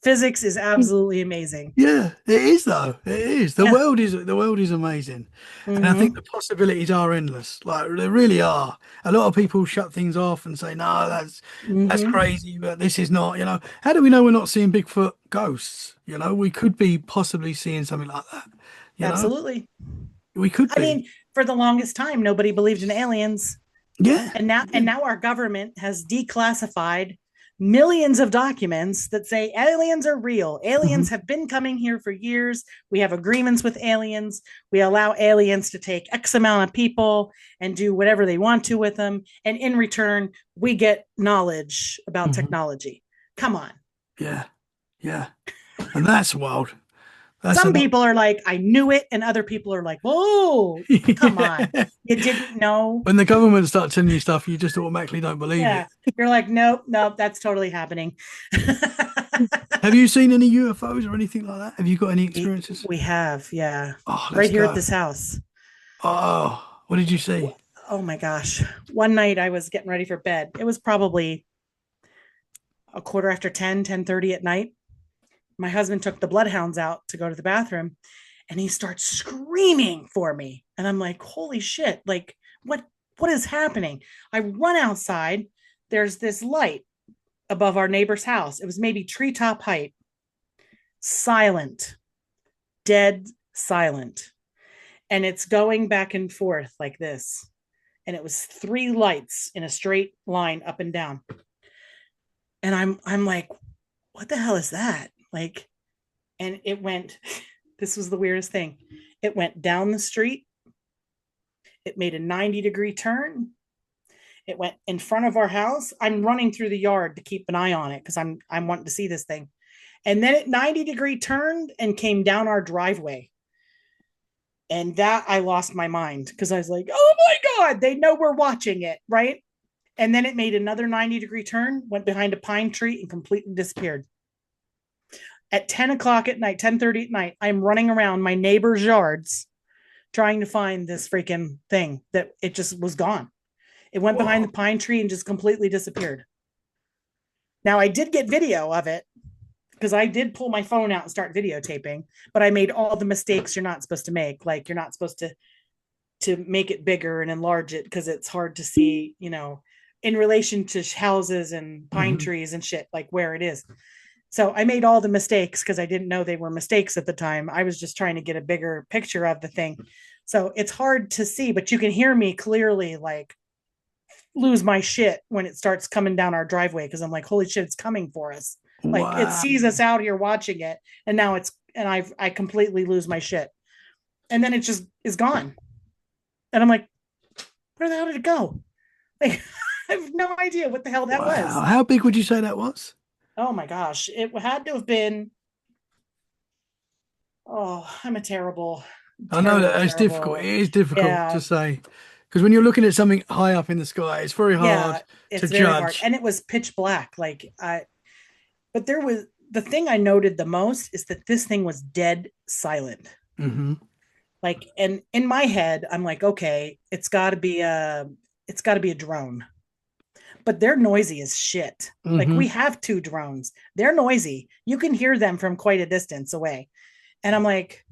Physics is absolutely amazing. Yeah, it is though. It is. Yeah. The world is amazing. And I think Mm-hmm. the possibilities are endless. Like they really are. A lot of people shut things off and say, no, that's Mm-hmm. crazy, but this is not, How do we know we're not seeing Bigfoot ghosts? We could be possibly seeing something like that. You know? Absolutely. We could I be. mean, for the longest time, nobody believed in aliens. Yeah. And Yeah. now our government has declassified millions of documents that say aliens are real. Hmm. Aliens have been coming here for years. We have agreements with aliens. We allow aliens to take X amount of people and do whatever they want to with them. And in return, we get knowledge about Hmm. technology. Come on. Yeah. Yeah. And that's wild. That's Some another. people are like, I knew it. And other people are like, whoa, come on. You didn't know. When the government start telling you stuff, you just automatically don't believe it. Yeah. You're like, nope, nope, that's totally happening. Have you seen any UFOs or anything like that? Have you got any we, experiences? we have, yeah. Oh, let's Right here at go. this house. Oh, what did you see? Oh my gosh. One night I was getting ready for bed. It was probably a quarter after 10:30 at night. My husband took the bloodhounds out to go to the bathroom and he starts screaming for me. And I'm like, holy shit, like what is happening? I run outside. There's this light above our neighbor's house. It was maybe treetop height, silent, dead silent. And it's going back and forth like this. And it was three lights in a straight line up and down. And I'm like, what the hell is that? Like, and it went, this was the weirdest thing. It went down the street. It made a 90-degree turn. It went in front of our house. I'm running through the yard to keep an eye on it because I'm wanting to see this thing. And then it 90-degree turned and came down our driveway. And that I lost my mind because I was like, oh my God, they know we're watching it, right? And then it made another 90-degree turn, went behind a pine tree and completely disappeared. At 10 o'clock at night, 10:30 at night, I'm running around my neighbor's yards trying to find this freaking thing that it just was gone. It went behind Whoa. the pine tree and just completely disappeared. Now I did get video of it because I did pull my phone out and start videotaping, but I made all the mistakes you're not supposed to make. Like you're not supposed to make it bigger and enlarge it because it's hard to see, in relation to houses and pine Hmm. trees and shit, like where it is. So I made all the mistakes because I didn't know they were mistakes at the time. I was just trying to get a bigger picture of the thing. So it's hard to see, but you can hear me clearly, like lose my shit when it starts coming down our driveway because I'm like, holy shit, it's coming for us. Like it Wow. sees us out here watching it, and now I completely lose my shit, and then it just is gone, and I'm like, where the hell did it go? Like I have no idea what the hell that Wow. was. How big would you say that was? Oh my gosh, it had to have been. Oh, I'm a terrible, I know that it's difficult. It terrible. is difficult to Yeah, say because when you're looking at something high up in the sky, it's very hard yeah, to it's very hard, judge. and it was pitch black. Like I, but there was the thing I noted the most is that this thing was dead silent. Hmm. Like, and in my head, I'm like, okay, it's got to be a drone, but they're noisy as shit. Like Hmm. we have two drones. They're noisy. You can hear them from quite a distance away. And I'm like,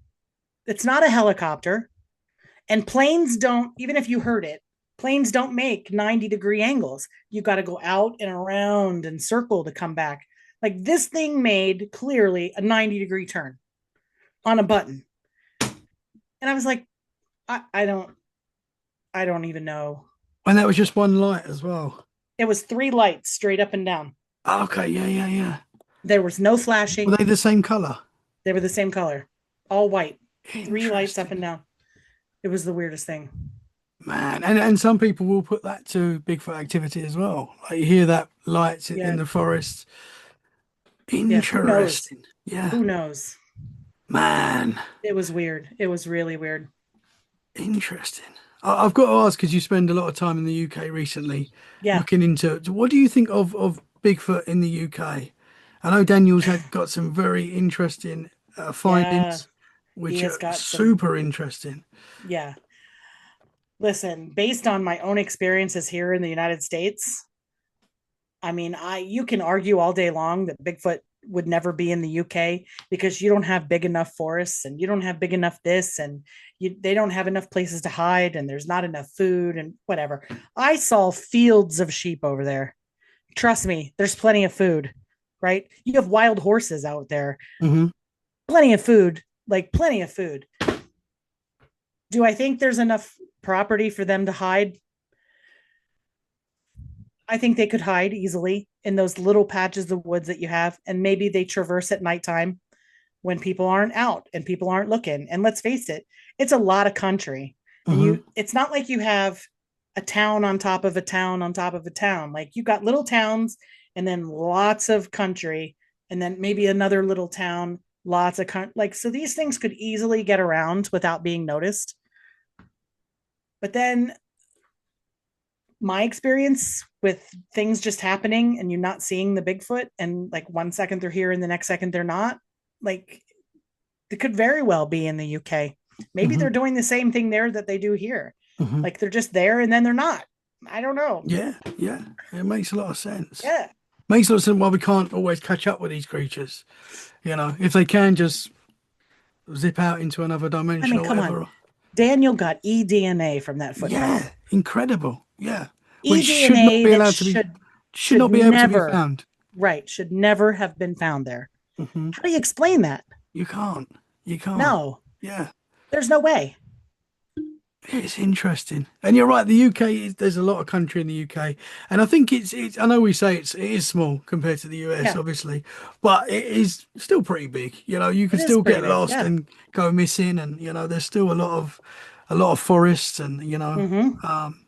it's not a helicopter. And planes don't, even if you heard it, planes don't make 90-degree angles. You got to go out and around and circle to come back. Like this thing made clearly a 90-degree turn on a button. And I was like, I don't, I don't even know. And that was just one light as well. It was three lights straight up and down. Okay, yeah, yeah, yeah. There was no Were flashing. they the same color? They were the same color, all white, three lights up and Interesting, down. It was the weirdest thing. man. And some people will put that to Bigfoot activity as well. Like you hear that lights in Yeah. the forest. Yeah. Who knows? Interesting. Yeah, Who knows? man. It was weird. It was really weird. Interesting. I've got to ask because you spend a lot of time in the UK recently Yeah. looking into it. What do you think of Bigfoot in the UK? I know Daniel's had got some very interesting Yeah. findings, He which has are got some. super interesting. Yeah. Listen, based on my own experiences here in the United States, I mean, you can argue all day long that Bigfoot would never be in the UK because you don't have big enough forests and you don't have big enough this and they don't have enough places to hide and there's not enough food and whatever. I saw fields of sheep over there. Trust me, there's plenty of food, right? You have wild horses out there, Hmm. plenty of food, like plenty of food. Do I think there's enough property for them to hide? I think they could hide easily in those little patches of woods that you have, and maybe they traverse at nighttime when people aren't out and people aren't looking. And let's face it, it's a lot of country, and Hmm. it's not like you have a town on top of a town on top of a town. Like you got little towns and then lots of country, and then maybe another little town, lots of like so these things could easily get around without being noticed. But then my experience with things just happening and you not seeing the Bigfoot and like 1 second they're here and the next second they're not, like it could very well be in the UK. Maybe Hmm. they're doing the same thing there that they do here. Hmm. Like they're just there and then they're not. I don't know. Yeah, yeah. It makes a lot of sense. Yeah. Makes a lot of sense why we can't always catch up with these creatures. If they can just zip out into another I dimension mean, or come on. whatever. Daniel got eDNA from that footprint. Yeah, incredible. Yeah, which should not eDNA be that allowed to be, should should not be able to be never, found. right, should never have been found there. Hmm. How do you explain that? You can't. You can't. No, Yeah, there's no way. it's interesting. And you're right. The UK there's a lot of country in the UK, and I think it's. I know we say it is small compared to the US, Yeah, obviously, but it is still pretty big. You can it is still pretty get big. lost Yeah. and go missing, and there's still a lot of forests, and Mm-hmm. um,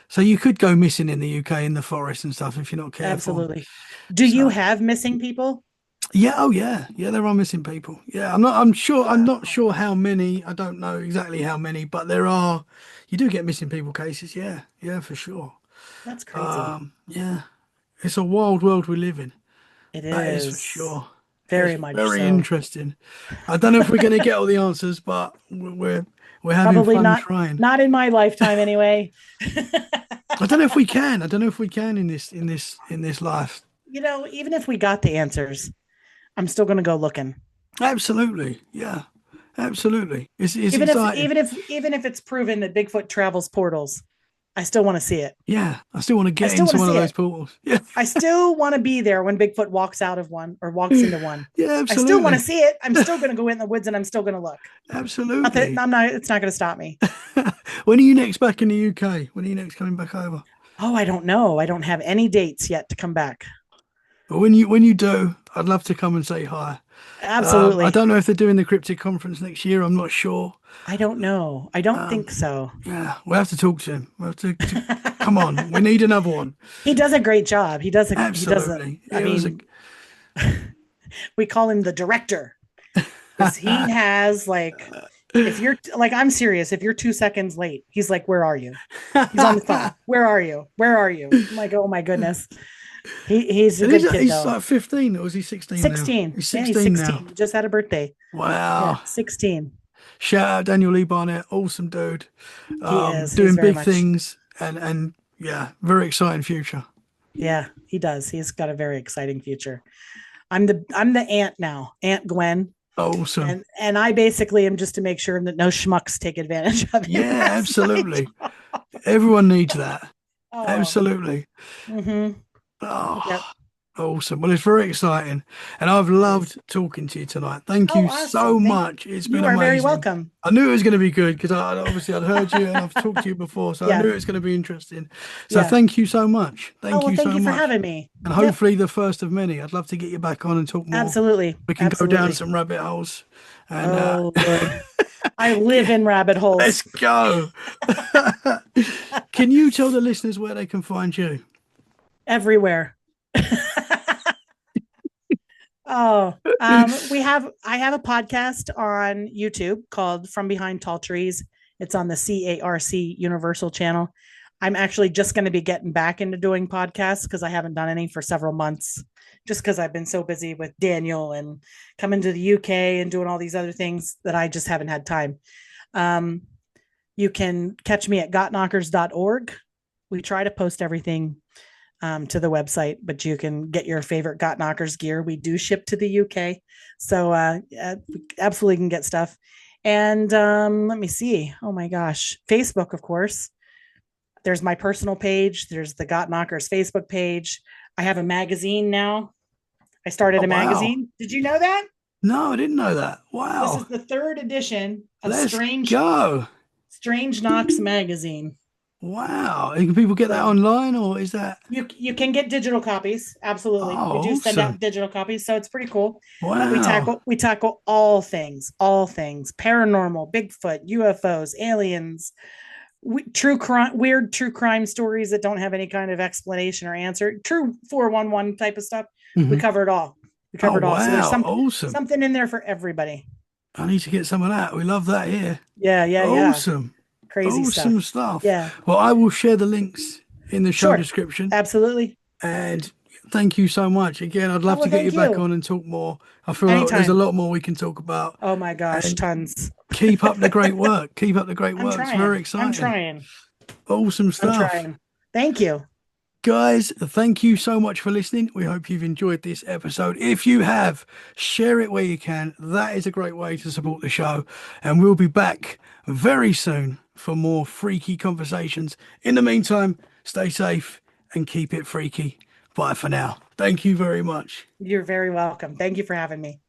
so you could go missing in the UK in the forest and stuff if you're not careful. Absolutely. Do you So. have missing people? Yeah, oh yeah, yeah, there are missing people. Yeah, I'm not sure Wow. how many. I don't know exactly how many, but there are. You do get missing people cases. Yeah, yeah, for sure. That's crazy. Yeah, it's a wild world we live in. It That is for is sure. It's very much very so. interesting. I don't know if we're going to get all the answers, but we're having Probably fun not trying. not in my lifetime anyway. I don't know if we can. I don't know if we can in this life. Even if we got the answers, I'm still going to go looking. Absolutely. Yeah. Absolutely. It's Even if exciting. even if even if it's proven that Bigfoot travels portals, I still want to see it. Yeah, I still want to I get still want into to one of see those it. portals. Yeah, I still want to be there when Bigfoot walks out of one or walks into one. yeah, I still want to absolutely, see it. I'm still going to go in the woods and I'm still going to look. Not that absolutely. I'm not. It's not going to stop me. When are you next back in the UK? When are you next coming back over? Oh, I don't know. I don't have any dates yet to come back. But when you do, I'd love to come and say hi. I Absolutely. don't know if they're doing the cryptid conference next year. I'm not sure. I don't know. I don't Um, think so. yeah, we'll have to talk to him. We'll have to come on. We need another one. He does a great job. He does a, Absolutely. I It was a mean, we call him the director because he has like, if you're like, I'm serious, if you're 2 seconds late, he's like, where are you? He's on the phone. Where are you? Where are you? I'm like, oh my goodness. He's a And good kid he's though. like 15, or is he 16 now? 16. He's Yeah, he's 16 now. 16. He just had a birthday. Yeah, Wow. 16. Shout out Daniel Lee Barnett, awesome dude. He is. He's Doing very big much. things and yeah, very exciting future. Yeah, he does. He's got a very exciting future. I'm the aunt now, Aunt Gwen. Awesome. And I basically am just to make sure that no schmucks take advantage of him Yeah, last night. absolutely. Everyone needs that. Oh. Absolutely. Mm-hmm. Yep, Oh, awesome. Well, it's very exciting. And I've it is. loved talking to you tonight. Thank Oh, you so awesome. Thank much. It's been you are very amazing. welcome. I knew it was going to be good because I'd heard you and I've talked to you before, so I Yeah. knew it was going to be interesting. So Yeah. thank you so much. Oh, Thank well, you thank so you for much. having me. And Yep. hopefully the first of many. I'd love to get you back on and talk more. Absolutely. We can go down Absolutely. some rabbit holes and Oh, Lord. I live get, in rabbit let's holes go. Can you tell the listeners where they can find you? everywhere. Oh, I have a podcast on YouTube called From Behind Tall Trees. It's on the CARC Universal channel. I'm actually just going to be getting back into doing podcasts because I haven't done any for several months, just because I've been so busy with Daniel and coming to the UK and doing all these other things that I just haven't had time. Um, you can catch me at gotknockers.org. We try to post everything to the website, but you can get your favorite Got Knockers gear. We do ship to the UK. So we absolutely can get stuff. And let me see. Oh my gosh. Facebook, of course. There's my personal page. There's the Got Knockers Facebook page. I have a magazine now. I started Oh, a wow. magazine. Did you know that? No, I didn't know that. This is Wow. the third edition of Let's go. Strange Knocks magazine. Wow. And can people get that So online or is that? you can get digital copies. Absolutely. We do Oh, send out awesome. digital copies, so it's pretty cool. But Wow. we tackle all things, paranormal, Bigfoot, UFOs, aliens, true crime, weird true crime stories that don't have any kind of explanation or answer, true 411 type of stuff. We Hmm. cover it all. We Oh, cover it all. So there's wow. Awesome. something in there for everybody. I need to get some of that. We love that here. Yeah, yeah, yeah. Awesome. Crazy Awesome stuff. stuff. Yeah. Well, I will share the links in the show Sure. description. Absolutely. And thank you so much. Again, I'd Oh, love well, to get you thank back you. on and talk more. I feel like there's a Anytime. lot more we can talk about. Oh my gosh, And tons. keep up the great work. Keep up the great I'm work. It's very trying. I'm exciting. trying. Awesome I'm stuff. trying. Thank you. Guys, thank you so much for listening. We hope you've enjoyed this episode. If you have, share it where you can. That is a great way to support the show. And we'll be back very soon for more freaky conversations. In the meantime, stay safe and keep it freaky. Bye for now. Thank you very much. You're very welcome. Thank you for having me.